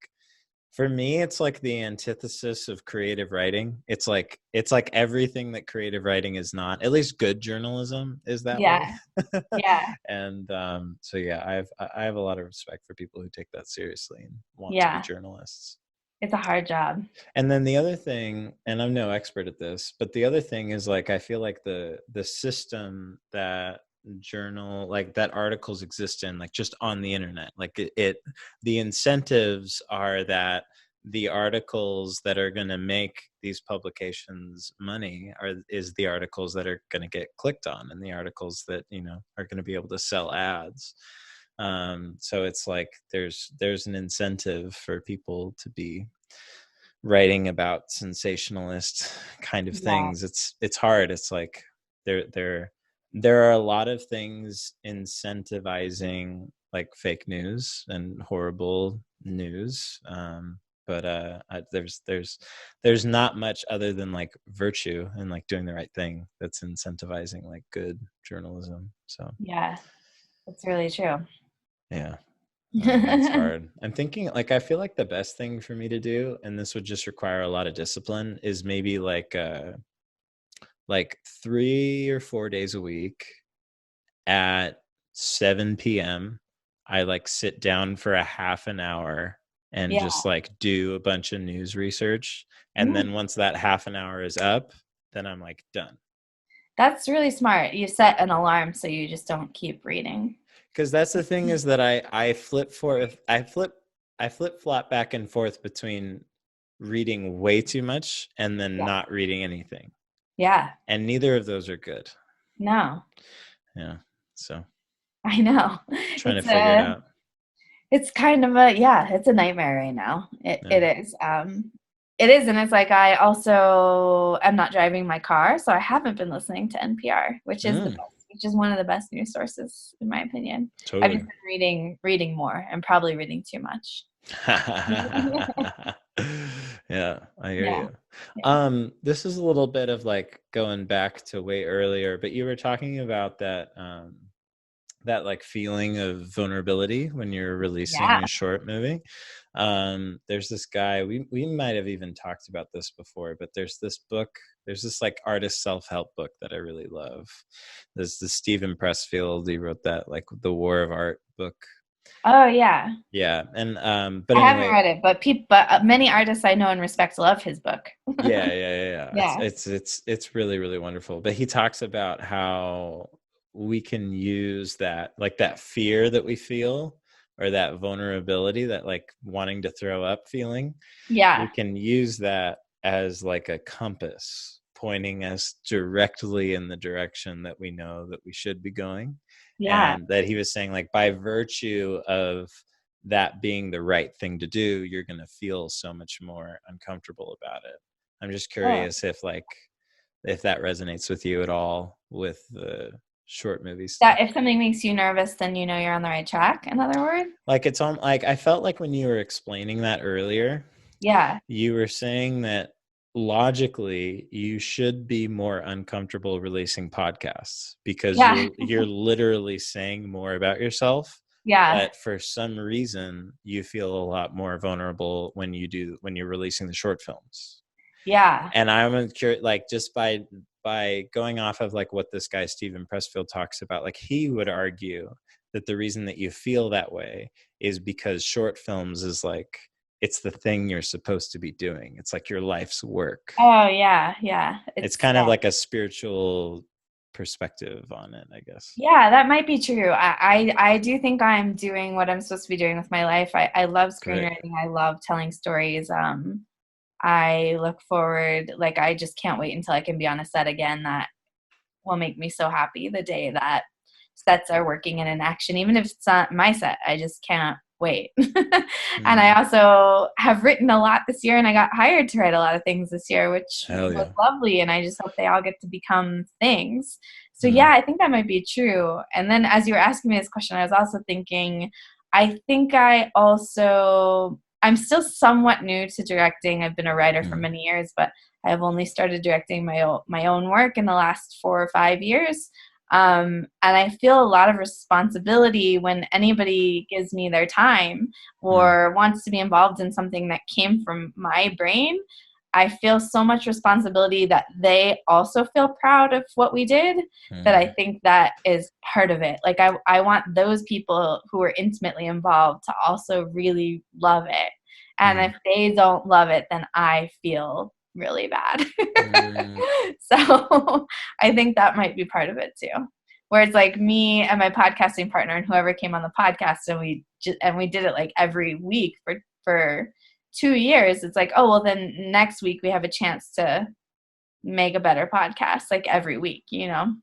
for me it's like the antithesis of creative writing. It's like everything that creative writing is not. At least good journalism is that way. Yeah. Yeah. And so yeah, I have a lot of respect for people who take that seriously and want to be Yeah. journalists. It's a hard job. And then the other thing, and I'm no expert at this, but the other thing is like I feel like the system that journal like that articles exist in, like just on the internet, like it the incentives are that the articles that are going to make these publications money is the articles that are going to get clicked on, and the articles that, you know, are going to be able to sell ads. So it's like there's an incentive for people to be writing about sensationalist kind of Yeah. things. It's hard. It's like there are a lot of things incentivizing like fake news and horrible news. but there's not much other than like virtue and like doing the right thing that's incentivizing like good journalism. So Yeah, that's really true. yeah. Oh man, it's hard. I'm thinking like I feel like the best thing for me to do, and this would just require a lot of discipline, is maybe like 3 or 4 days a week at 7 p.m. I like sit down for a half an hour and Yeah. just like do a bunch of news research. And Mm, then once that half an hour is up, then I'm like done. that's really smart. You set an alarm so you just don't keep reading. Because that's the thing is that I flip flop back and forth between reading way too much and then Yeah. not reading anything. Yeah. And neither of those are good. No, Yeah. So I know. trying to It's figure it a out. it's kind of a yeah, it's a nightmare right now. It Yeah. it is. It is, and it's like I also am not driving my car, so I haven't been listening to NPR, Mm, which is one of the best news sources in my opinion. I've just totally. been reading more and probably reading too much. Yeah, I hear Yeah. you. Yeah. This is a little bit of like going back to way earlier, but you were talking about that that like feeling of vulnerability when you're releasing Yeah. a short movie. There's this guy, we might have even talked about this before, but there's this like artist self-help book that I really love. There's the Stephen Pressfield, he wrote that like the War of Art book. Oh yeah. Yeah, and but I haven't anyway, read it, but many artists I know and respect love his book. yeah. Yeah. It's really really wonderful. But he talks about how we can use that like that fear that we feel or that vulnerability, that like wanting to throw up feeling. We Yeah. can use that as like a compass pointing us directly in the direction that we know that we should be going. Yeah. And that he was saying like by virtue of that being the right thing to do, you're going to feel so much more uncomfortable about it. I'm just Oh. curious if that resonates with you at all with the short movie That stuff. if something makes you nervous, then you know you're on the right track, in other words? Like it's on like I felt like when you were explaining that earlier, Yeah. you were saying that logically you should be more uncomfortable releasing podcasts because Yeah. you're literally saying more about yourself, Yeah. but for some reason you feel a lot more vulnerable when you're releasing the short films. Yeah. And I'm curious, like just by going off of like what this guy Stephen Pressfield talks about, like he would argue that the reason that you feel that way is because short films is like it's the thing you're supposed to be doing. It's like your life's work. Oh, yeah. Yeah. It's It's kind of like a spiritual perspective on it, I guess. yeah, that might be true. I do think I'm doing what I'm supposed to be doing with my life. I love Great. screenwriting. I love telling stories. I look forward, like I just can't wait until I can be on a set again. That will make me so happy the day that sets are working and in action, even if it's not my set. I just can't wait. And I Mm, also have written a lot this year, and I got hired to write a lot of things this year, which hell was yeah. lovely. And I just hope they all get to become things. So, yeah, Mm, I think that might be true. And then as you were asking me this question, I was also thinking, I think I'm still somewhat new to directing. I've been a writer for mm, many years, but I've only started directing my own work in the last 4 or 5 years. And I feel a lot of responsibility when anybody gives me their time mm, or wants to be involved in something that came from my brain. I feel so much responsibility that they also feel proud of what we did, that I mm, think that is part of it. Like I want those people who are intimately involved to also really love it. And mm, if they don't love it, then I feel really bad. mm, So I think that might be part of it too. Where it's like me and my podcasting partner and whoever came on the podcast, and we did it like every week for 2 years. It's like, oh well, then next week we have a chance to make a better podcast like every week, you know.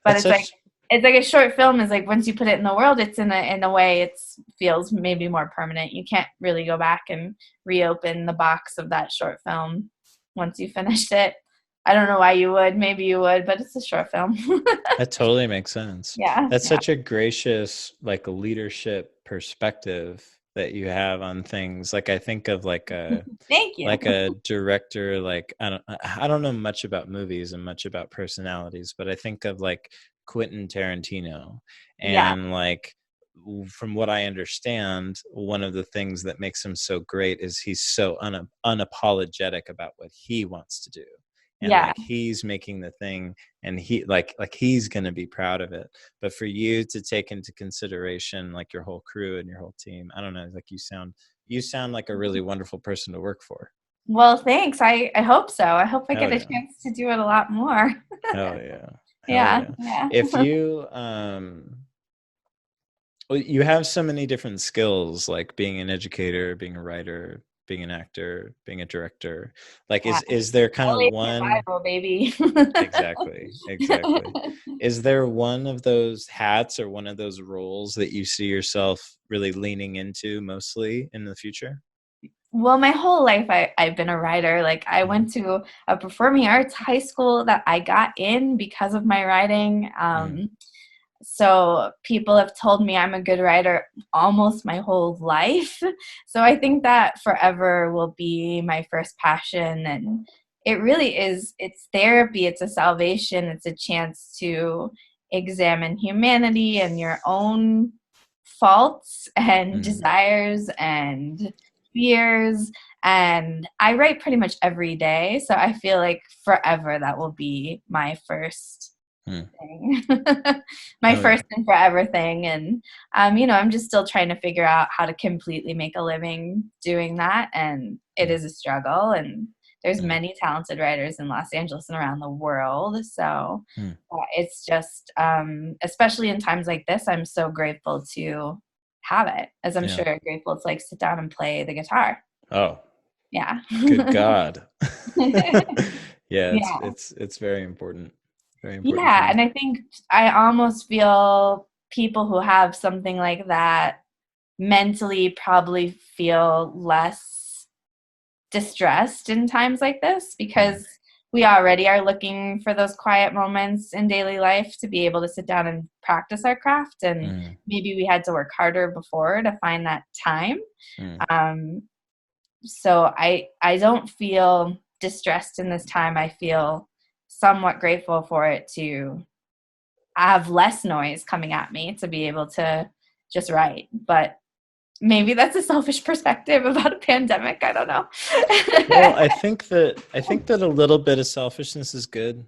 But that's such it's like a short film is like once you put it in the world, it's in a way it feels maybe more permanent. You can't really go back and reopen the box of that short film once you finished it. I don't know why you would. Maybe you would, but it's a short film. That totally makes sense. Yeah, That's yeah, such a gracious like leadership perspective that you have on things. Like I think of Thank you. like a director, like I don't know much about movies and much about personalities, but I think of like Quentin Tarantino, Yeah, and like from what I understand, one of the things that makes him so great is he's so unapologetic about what he wants to do, and yeah. like he's making the thing, and he like he's going to be proud of it. But for you to take into consideration like your whole crew and your whole team, I don't know, like you sound like a really wonderful person to work for. Well, thanks. I hope so. I hope I Hell get a yeah. chance to do it a lot more. Hell yeah. Hell Yeah, yeah. yeah. If you well, you have so many different skills, like being an educator, being a writer, being an actor, being a director. Like Yeah. is there kind of LA one survival, baby. exactly, exactly. Is there one of those hats or one of those roles that you see yourself really leaning into mostly in the future? Well, my whole life I've been a writer. Like I Mm, went to a performing arts high school that I got in because of my writing. mm, So people have told me I'm a good writer almost my whole life. So I think that forever will be my first passion. And it really is, it's therapy, it's a salvation, it's a chance to examine humanity and your own faults and mm, desires and fears. And I write pretty much every day. So I feel like forever that will be my first mm. thing. My Oh yeah. first and forever thing. And I'm just still trying to figure out how to completely make a living doing that. And it Mm, is a struggle. And there's mm, many talented writers in Los Angeles and around the world. So mm. it's just, especially in times like this, I'm so grateful to have it, as I'm Yeah. sure you're grateful to like sit down and play the guitar. Oh, Yeah. good God. Yeah, Yeah. it's very important. Very important Yeah, thing. and I think I almost feel people who have something like that mentally probably feel less distressed in times like this Mm, because we already are looking for those quiet moments in daily life to be able to sit down and practice our craft, and mm, maybe we had to work harder before to find that time. mm. Um, so I don't feel distressed in this time. I feel somewhat grateful for it to have less noise coming at me to be able to just write. But maybe that's a selfish perspective about a pandemic. I don't know. Well, I think that a little bit of selfishness is good,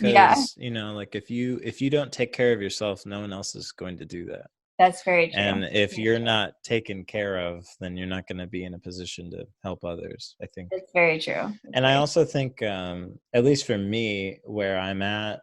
Yeah, because, like if you don't take care of yourself, no one else is going to do that. that's very true. And if Very you're true. not taken care of, then you're not going to be in a position to help others, I think. It's very true. It's And I very true. also think, at least for me, where I'm at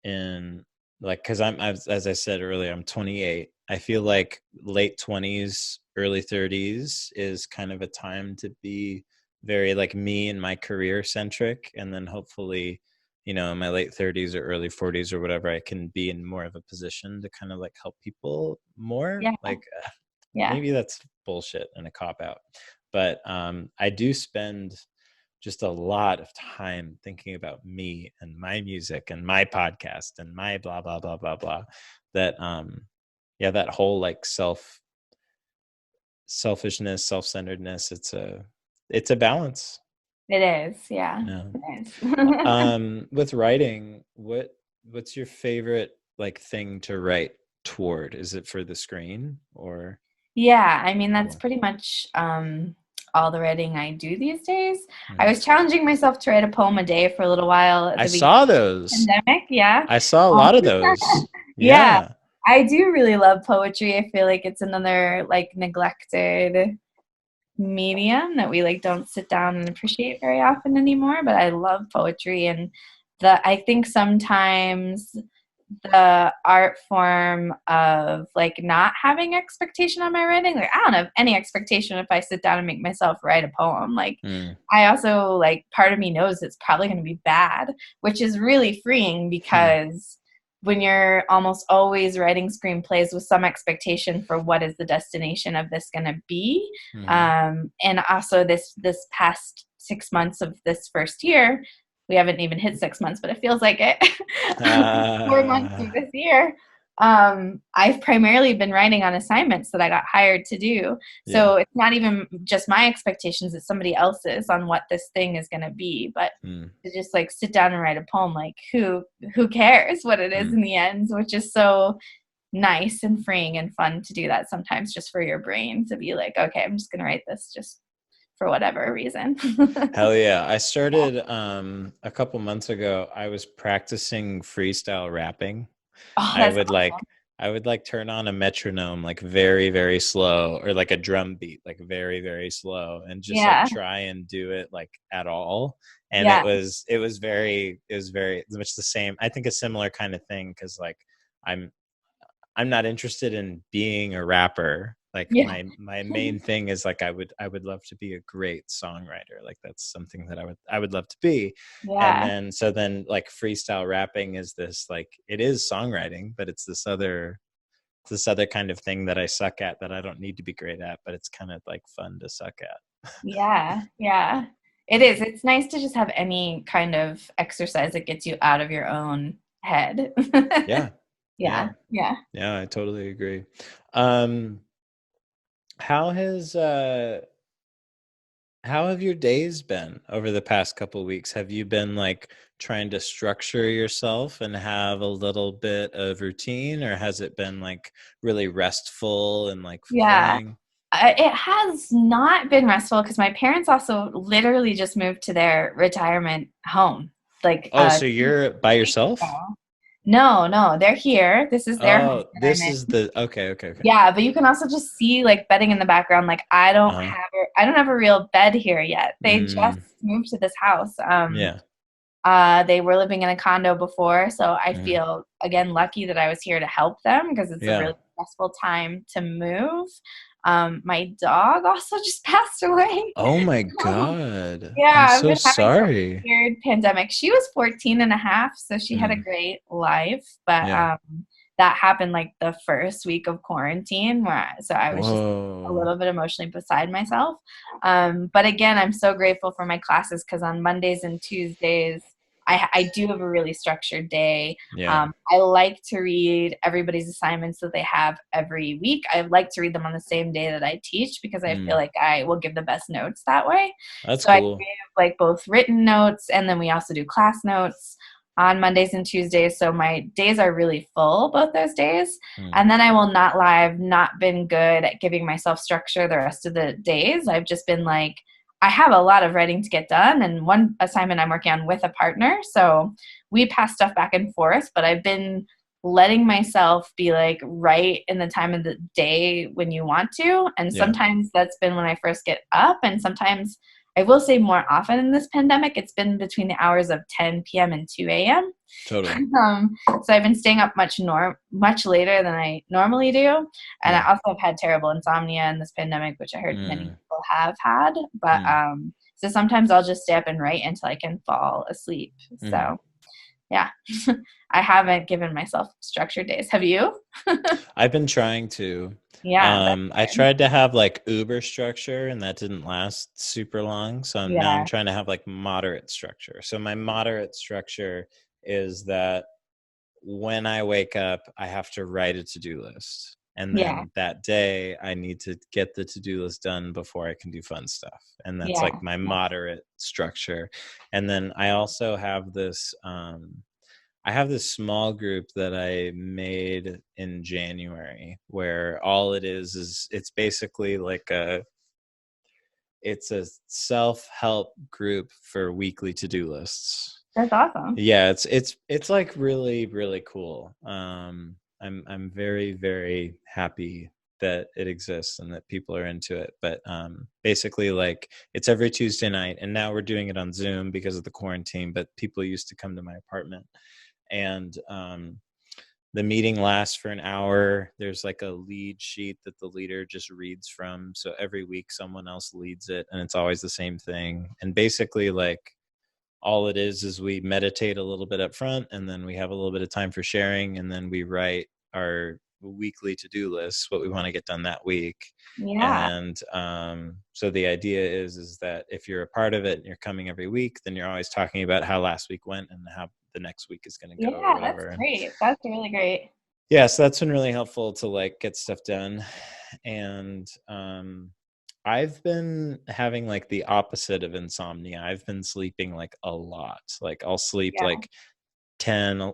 in, like, because as I said earlier, I'm 28. I feel like late 20s, early 30s is kind of a time to be very like me and my career centric, and then hopefully, in my late 30s or early 40s or whatever, I can be in more of a position to kind of like help people more. Yeah, Like yeah. maybe that's bullshit and a cop out, but I do spend just a lot of time thinking about me and my music and my podcast and my blah blah blah blah blah, that yeah, that whole like selfishness, self-centeredness, it's a balance. It is. Yeah, Yeah. it is. With writing, what's your favorite like thing to write toward? Is it for the screen or Yeah, I mean, that's cool. pretty much all the writing I do these days. I Mm. was challenging myself to write a poem a day for a little while at I the beginning saw of the those. pandemic. Yeah. I saw a Um, lot of those. yeah, Yeah. I do really love poetry. I feel like it's another like neglected medium that we like don't sit down and appreciate very often anymore, but I love poetry. And I think sometimes the art form of like not having expectation on my writing, like I don't have any expectation if I sit down and make myself write a poem. Like Mm. I also, like, part of me knows it's probably going to be bad, which is really freeing Hmm. because when you're almost always writing screenplays with some expectation for what is the destination of this going to be, Hmm. and also this past 6 months of this first year, we haven't even hit 6 months, but it feels like it. 4 months of Ah, this year. I've primarily been writing on assignments that I got hired to do. Yeah. So it's not even just my expectations, it's somebody else's on what this thing is going to be. But Mm, to just like sit down and write a poem, like who cares what it is mm. in the end, which is so nice and freeing and fun to do that sometimes just for your brain to be like, okay, I'm just going to write this just for whatever reason. Hell yeah. I started a couple months ago. I was practicing freestyle rapping. Oh, I that's would like I would like turn on a metronome like very, very slow, or like a drum beat like very, very slow, and just like yeah, try and do it like at all. And yeah, it was very much the same. I think a similar kind of thing, because like I'm I'm not interested in being a rapper. Like yeah, my main thing is like I would love to be a great songwriter. Like that's something that I would love to be. And yeah, then so then like freestyle rapping is this, like it is songwriting, but it's this other kind of thing that I suck at, that I don't need to be great at, but it's kind of like fun to suck at. yeah, yeah. It is. It's nice to just have any kind of exercise that gets you out of your own head. Yeah. Yeah, Yeah. yeah. Yeah, I totally agree. Um how has How have your days been over the past couple of weeks? Have you been like trying to structure yourself and have a little bit of routine, or has it been like really restful and like Yeah. fulfilling? It has not been restful because my parents also literally just moved to their retirement home like Oh, so 2 you're by weeks yourself? ago. No, no, they're here. This is their home Oh, and I'm this in. is the okay, okay, okay. Yeah, but you can also just see like bedding in the background. Like Uh-huh. I don't have a real bed here yet. They just Mm, moved to this house. yeah. They were living in a condo before, so I Mm, feel again lucky that I was here to help them because it's a yeah. really stressful time to move. My dog also just passed away. Oh my God. I'm Yeah, I've so been having a sorry. weird pandemic. She was 14 and a half, so she had a Mm, great life, but yeah. that happened like the first week of quarantine so I was just a Whoa. little bit emotionally beside myself. But again, I'm so grateful for my classes because on Mondays and Tuesdays, I do have a really structured day. Yeah. I like to read everybody's assignments that they have every week. I like to read them on the same day that I teach because I feel Mm, like I will give the best notes that way. that's So I cool. give like both written notes and then we also do class notes on Mondays and Tuesdays. So my days are really full both those days. Mm, And then I will not lie, I've not been good at giving myself structure the rest of the days. I've just been like, I have a lot of writing to get done, and one assignment I'm working on with a partner. So we pass stuff back and forth, but I've been letting myself be like right in the time of the day when you want to. And yeah, sometimes that's been when I first get up, and sometimes I will say more often in this pandemic, it's been between the hours of 10 p.m. and 2 a.m. totally. So I've been staying up much later than I normally do, and Yeah. I also have had terrible insomnia in this pandemic, which I heard many Mm, people have had. But mm, so sometimes I'll just stay up and write until I can fall asleep. mm. So yeah, I haven't given myself structured days. Have you? I've been trying to. Yeah, that's I hard. tried to have like Uber structure, and that didn't last super long. So now I'm Yeah, trying to have like moderate structure. So my moderate structure is that when I wake up, I have to write a to-do list. And yeah, then that day, I need to get the to-do list done before I can do fun stuff. And that's yeah, like my yeah, moderate structure. And then I also have this small group that I made in January, where all it is it's basically like it's a self-help group for weekly to-do lists. that's awesome. Yeah, it's like really, really cool. I'm very, very happy that it exists and that people are into it. But basically, like it's every Tuesday night, and now we're doing it on Zoom because of the quarantine. But people used to come to my apartment, and the meeting lasts for an hour. There's like a lead sheet that the leader just reads from. So every week, someone else leads it, and it's always the same thing. And basically, like all it is we meditate a little bit up front, and then we have a little bit of time for sharing, and then we write our weekly to-do list, what we want to get done that week. Yeah, And so the idea is that if you're a part of it and you're coming every week, then you're always talking about how last week went and how the next week is going to go or yeah, that's whatever. great. That's really great. Yeah, so that's been really helpful to like get stuff done. And I've been having like the opposite of insomnia. I've been sleeping like a lot. Like I'll sleep Yeah. like 10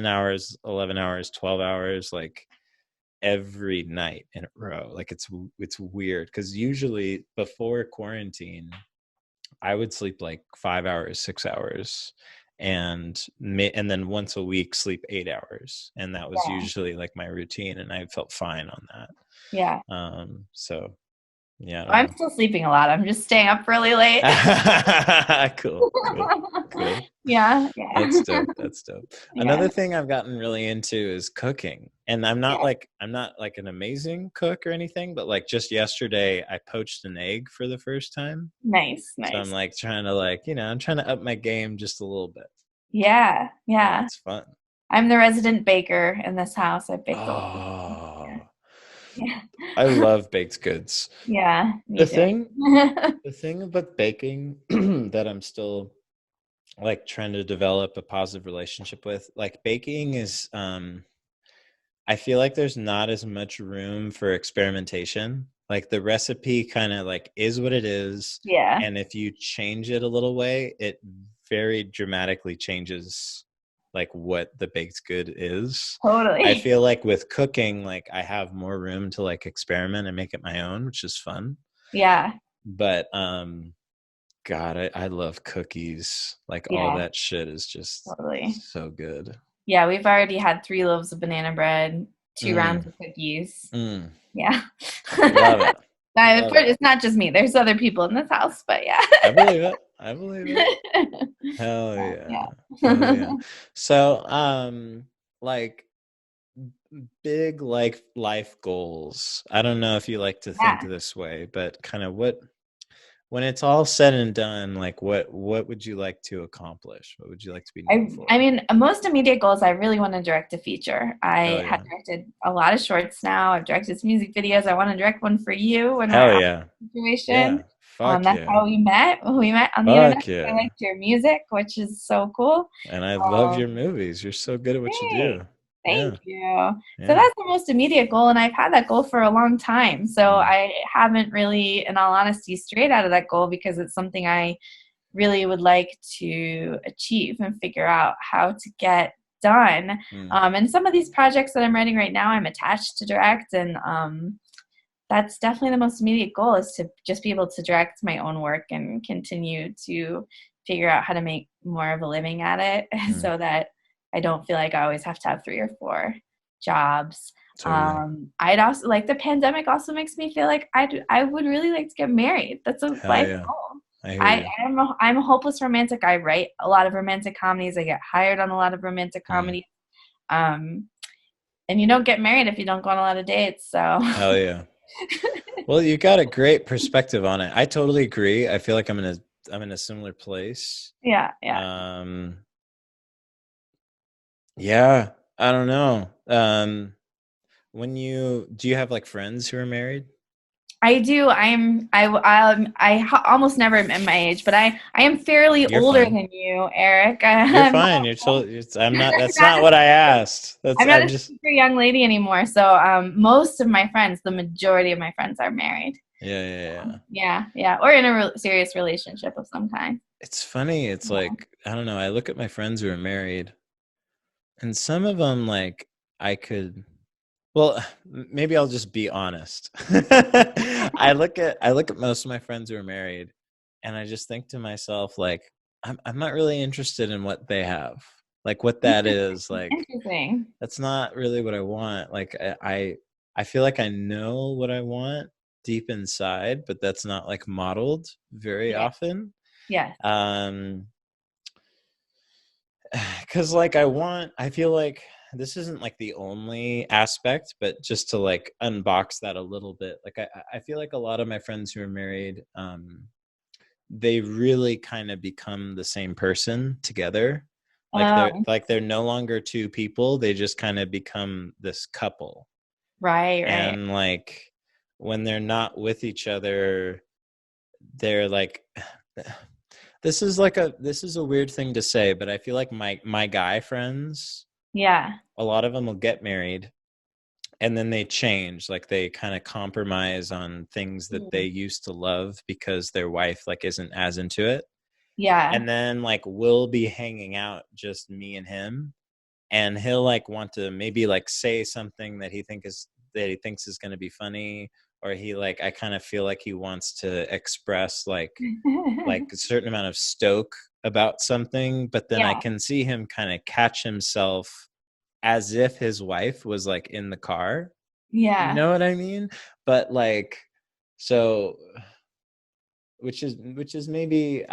hours, 11 hours, 12 hours, like every night in a row. Like it's weird because usually before quarantine, I would sleep like 5 hours, 6 hours, and then once a week sleep 8 hours, and that was Yeah. usually like my routine, and I felt fine on Yeah. that. So yeah, I don't I'm know. still sleeping a lot. I'm just staying up really late. Cool, cool, cool. Yeah. Yeah. That's dope. That's dope. Yeah. Another thing I've gotten really into is cooking. And Yeah. I'm not like an amazing cook or anything, but like just yesterday I poached an egg for the first time. Nice. So I'm Nice. like trying to like, I'm trying to up my game just a little bit. Yeah. Yeah, Yeah. it's fun. I'm the resident baker in this house. I baked a lot. Yeah. Oh, Yeah. I love baked goods. Yeah, The me too. thing, the thing about baking that I'm still like trying to develop a positive relationship with, like baking is I feel like there's not as much room for experimentation. Like the recipe kind of like is what it is, Yeah, and if you change it a little way, it very dramatically changes like what the baked good is. I totally. feel like with cooking, like I have more room to like experiment and make it my own, which is fun. Yeah, But God, I love cookies. Like all yeah, that shit is just totally. so good. Yeah, we've already had 3 loaves of banana bread, 2 rounds Mm, of cookies. mm, Yeah. love it. Love it. It's not just me. There's other people in this house, but yeah. I believe it. I believe it. Hell yeah. Yeah. Hell yeah. So, like big like life goals. I don't know if you like to think Yeah. this way, but kind of what when it's all said and done, like what would you like to accomplish? What would you like to be known I for? mean, most immediate goals, I really want to direct a feature. Hell I have yeah. directed a lot of shorts now. I've directed some music videos. I want to direct one for you when we're Hell out yeah. of the situation. Yeah. Fuck That's yeah. how we met. We met on the internet. Fuck I yeah. liked your music, which is so cool. And I love Um, your movies. You're so good at what you Thanks. do. Thank Yeah. you. So Yeah. that's the most immediate goal, and I've had that goal for a long time. So Mm, I haven't really, in all honesty, strayed out of that goal because it's something I really would like to achieve and figure out how to get done. mm, And some of these projects that I'm writing right now, I'm attached to direct, and that's definitely the most immediate goal is to just be able to direct my own work and continue to figure out how to make more of a living at it mm. so that I don't feel like I always have to have 3 or 4 jobs. Totally. I'd also like the pandemic also makes me feel like I would really like to get married. That's a Hell life yeah. goal. I hear you. I'm a hopeless romantic. I write a lot of romantic comedies. I get hired on a lot of romantic Mm. comedies. Um, and you don't get married if you don't go on a lot of dates. So Hell yeah. Well, you got a great perspective on it. I totally agree. I feel like I'm in a similar place. yeah, yeah. Um yeah, I don't know. When you do you have like friends who are married? I do. Almost never am my age, but I am fairly You're older fine. than you, Eric. You're fine. You're totally I'm not that's not what I asked. That's I'm not I'm a just super young lady anymore. So most of my friends, the majority of my friends, are married. yeah, yeah, yeah. Yeah, yeah, or in a serious relationship of some kind. It's funny. It's Yeah. like I don't know. I look at my friends who are married, and some of them like I could. Well, maybe I'll just be honest. I look at most of my friends who are married, and I just think to myself like I'm not really interested in what they have, like what that is. Like Interesting. that's not really what I want. Like I feel like I know what I want deep inside, but that's not like modeled very Yeah. often. Yeah. Um, because I feel like this isn't like the only aspect, but just to like unbox that a little bit, like I feel like a lot of my friends who are married, they really kind of become the same person together. Um, Like they're no longer two people, they just kind of become this couple. right, right. And like when they're not with each other, they're like this is a weird thing to say, but I feel like my guy friends Yeah. A lot of them will get married and then they change, like they kind of compromise on things that they Mm. used to love because their wife like isn't as into it. Yeah. And then like we'll be hanging out, just me and him, and he'll like want to maybe like say something that he thinks is going to be funny, or he like, I kind of feel like he wants to express like a certain amount of stoke about something, but then I Yeah. can see him kind of catch himself as if his wife was like in the car. You Yeah. know what I mean? But like, so which is maybe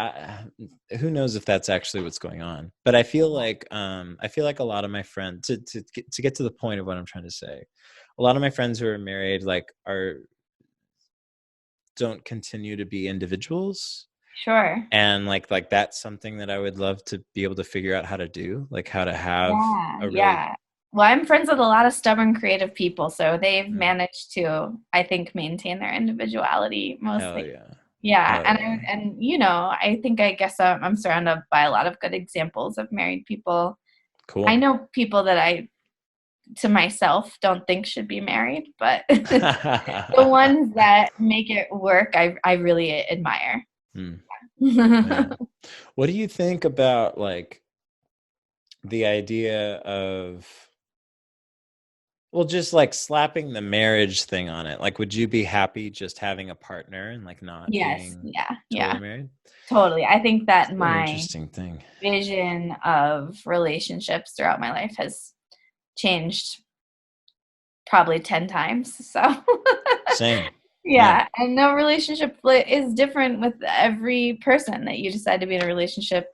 who knows if that's actually what's going on. But I feel like a lot of my friends, to get to the point of what I'm trying to say, a lot of my friends who are married like are don't continue to be individuals. Sure. And like that's something that I would love to be able to figure out how to do, like how to have Yeah. a really Yeah. Well, I'm friends with a lot of stubborn creative people, so they've mm, managed to, I think, maintain their individuality hell mostly. yeah. Yeah, Hell yeah. and I think I guess I'm surrounded by a lot of good examples of married people. I Cool. know people that I, to myself, don't think should be married, but the ones that make it work, I really admire. Mm, yeah. What do you think about like the idea of, well, just like slapping the marriage thing on it? Like, would you be happy just having a partner and like not Yes, being yeah, totally yeah, married? totally. I think It's that an my interesting thing. vision of relationships throughout my life has changed probably 10 times. So, Same. Yeah, yeah, and no relationship is different with every person that you decide to be in a relationship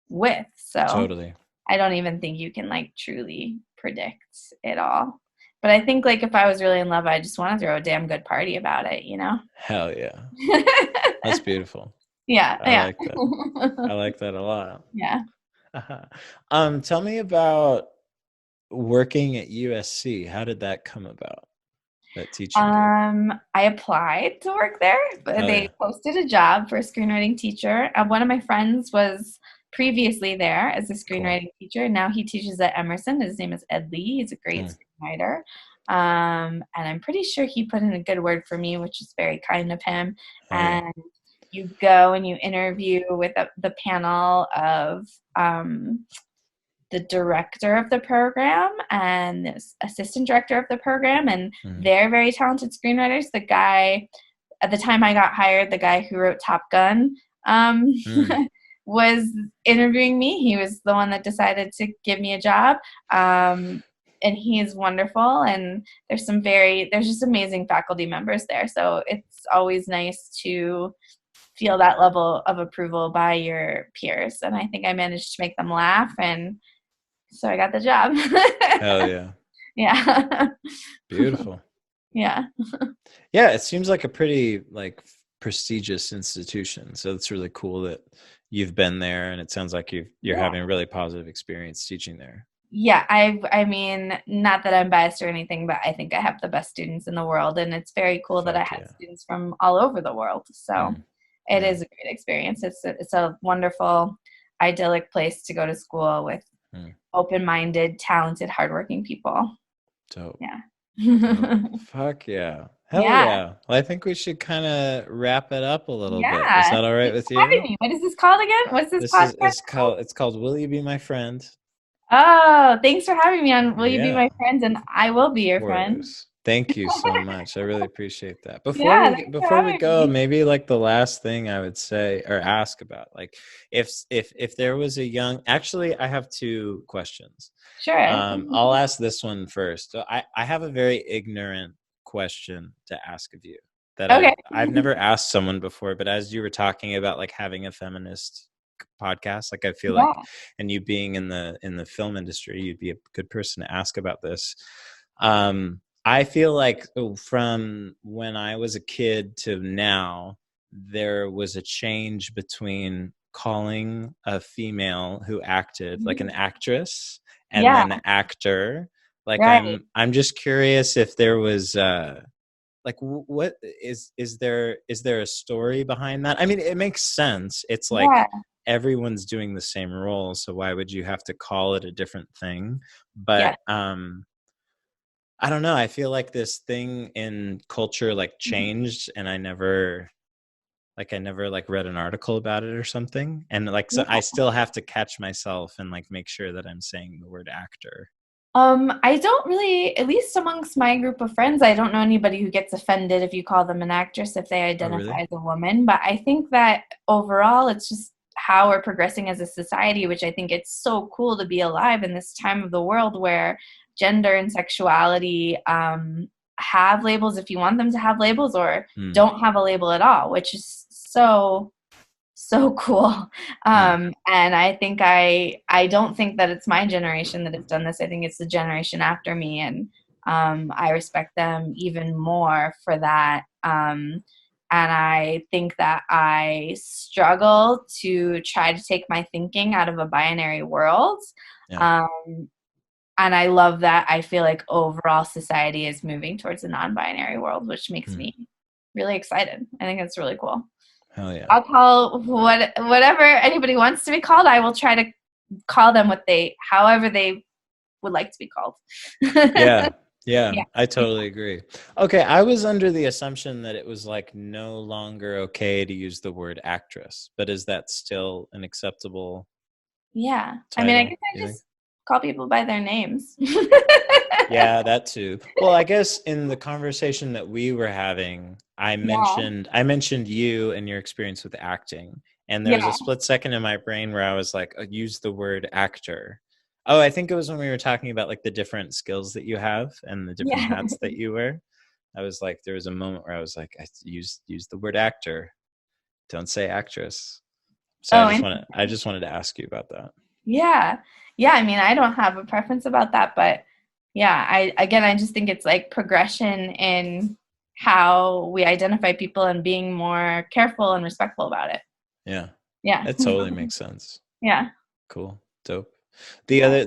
with. So, totally. I don't even think you can like truly predict it all. But I think like if I was really in love, I just want to throw a damn good party about it, you know? Hell yeah. That's beautiful. Yeah, I yeah. like that. I like that a lot. Yeah. Tell me about working at USC. How did that come about? That teaching gig? I applied to work there, but Hell they yeah. posted a job for a screenwriting teacher. And one of my friends was previously there as a Cool. screenwriting teacher. Now he teaches at Emerson. His name is Ed Lee. He's a great Mm, screenwriter. And I'm pretty sure he put in a good word for me, which is very kind of him. hell yeah. And you go and you interview with the panel of the director of the program and the assistant director of the program, and Mm, they're very talented screenwriters. The guy, at the time I got hired, the guy who wrote Top Gun, um, mm, was interviewing me. He was the one that decided to give me a job. And he's wonderful. And there's just amazing faculty members there. So it's always nice to feel that level of approval by your peers. And I think I managed to make them laugh. And so I got the job. hell yeah. Yeah. Beautiful. Yeah. Yeah, it seems like a pretty like prestigious institution. So it's really cool that you've been there, and it sounds like you're Yeah. having a really positive experience teaching there. Yeah, I mean, not that I'm biased or anything, but I think I have the best students in the world, and it's very cool that I Fuck had yeah. students from all over the world. So Mm, it yeah. is a great experience. It's a wonderful, idyllic place to go to school with Mm, open-minded, talented, hardworking people. dope. Yeah. Dope. Fuck yeah. Hell Yeah. yeah. Well, I think we should kind of wrap it up a little bit. Is Yeah. that all right Thanks with for having you? me. What is this called again? What's this This is podcast called? it's called Will You Be My Friend? Oh, thanks for having me on Will You Be Yeah, My Friend? And I will be of your friend. course. Thank you so much. I really appreciate that. Yeah, thanks for Before we having go, me. maybe like the last thing I would say or ask about, like if there was a young, actually I have two questions. Sure. I'll ask this one first. So I have a very ignorant question to ask of you that Okay. I've never asked someone before, but as you were talking about like having a feminist podcast, like I feel like, Yeah. and you being in the film industry, you'd be a good person to ask about this. I feel like from when I was a kid to now, there was a change between calling a female who acted like an actress and Yeah. then actor. Like Right. I'm just curious if there was like what is there a story behind that? I mean, it makes sense. It's like Yeah. everyone's doing the same role, so why would you have to call it a different thing? But Yeah. I don't know, I feel like this thing in culture like changed, and I never like read an article about it or something, and like so I Yeah. still have to catch myself and like make sure that I'm saying the word actor. I don't really, at least amongst my group of friends, I don't know anybody who gets offended if you call them an actress if they Oh identify really? as a woman. But I think that overall, it's just how we're progressing as a society, which I think it's so cool to be alive in this time of the world where gender and sexuality have labels if you want them to have labels, or Mm, don't have a label at all, which is so cool. mm, And I think I don't think that it's my generation that has done this. I think it's the generation after me, and I respect them even more for that. And I think that I struggle to try to take my thinking out of a binary world. yeah. Um, and I love that. I feel like overall society is moving towards a non-binary world, which makes Mm, me really excited. I think it's really cool. hell yeah. I'll call whatever anybody wants to be called. I will try to call them however they would like to be called. Yeah. Yeah, Yeah. I totally agree. Okay, I was under the assumption that it was like no longer okay to use the word actress, but is that still an acceptable Yeah. I mean, I title, guess I you think? just call people by their names. Yeah, that too. Well, I guess in the conversation that we were having, Yeah. I mentioned you and your experience with acting, and there was a Yeah. split second in my brain where I was like, use the word actor. Oh, I think it was when we were talking about like the different skills that you have and the different Yeah. hats that you wear. I was like, there was a moment where I was like, use the word actor. Don't say actress. So Oh, I just wanted to ask you about that. yeah. Yeah, I mean, I don't have a preference about that, but yeah, I just think it's like progression in how we identify people and being more careful and respectful about it. Yeah, Yeah. that totally makes sense. Yeah. Cool. Dope. The Yeah. other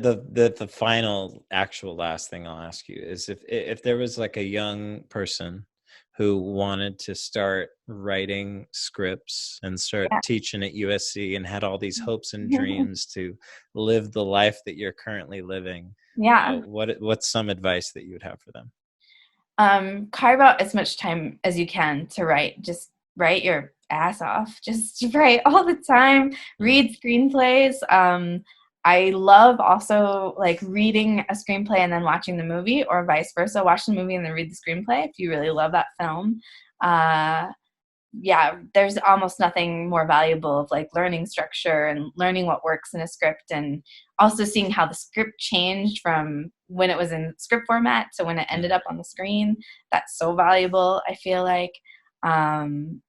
the final actual last thing I'll ask you is if there was like a young person who wanted to start writing scripts and start Yeah. teaching at USC and had all these hopes and dreams to live the life that you're currently living, Yeah. what's some advice that you would have for them? Carve out as much time as you can to write. Just write your ass off. Just write all the time. Mm, Read screenplays. I love also like reading a screenplay and then watching the movie, or vice versa. Watch the movie and then read the screenplay if you really love that film. Uh, yeah, there's almost nothing more valuable of like learning structure and learning what works in a script, and also seeing how the script changed from when it was in script format to when it ended mm, up on the screen. That's so valuable, I feel like. Um,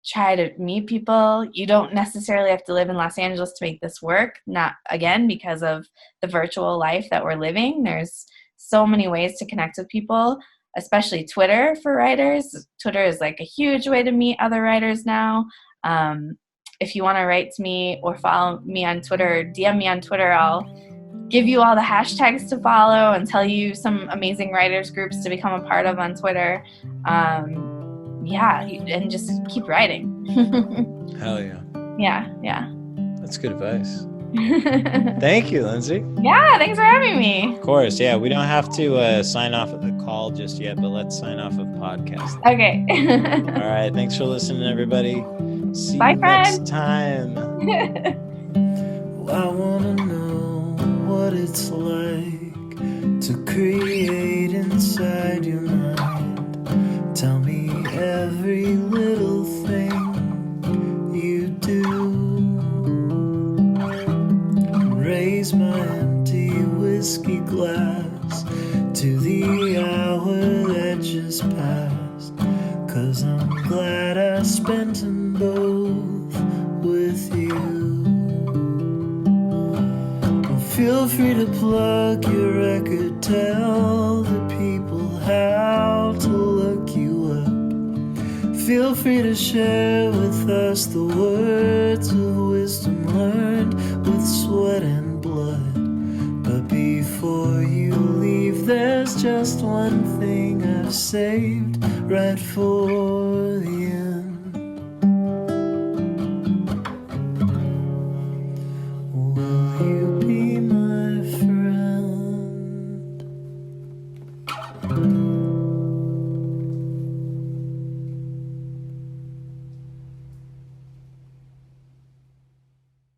Try to meet people. You don't necessarily have to live in Los Angeles to make this work. Not again because of the virtual life that we're living. There's so many ways to connect with people, especially Twitter for writers. Twitter is like a huge way to meet other writers now. If you want to write to me or follow me on Twitter, DM me on Twitter. I'll give you all the hashtags to follow and tell you some amazing writers groups to become a part of on Twitter. Yeah, and just keep writing. hell yeah. Yeah, yeah. That's good advice. Yeah, Thank you, Lindsay. thanks for having me. Of course, yeah. We don't have to sign off of the call just yet, but let's sign off of podcasting. Okay. All right. Thanks for listening, everybody. See Bye, you next friend. time. I wanna know what it's like to create inside your mind. Tell me every little thing you do. Raise my empty whiskey glass to the hour that just passed. 'Cause I'm glad I spent them both with you. Feel free to plug your record, tell the people how to look you up. Feel free to share with us the words of wisdom learned with sweat and blood. But before you leave, there's just one thing I've saved right for you.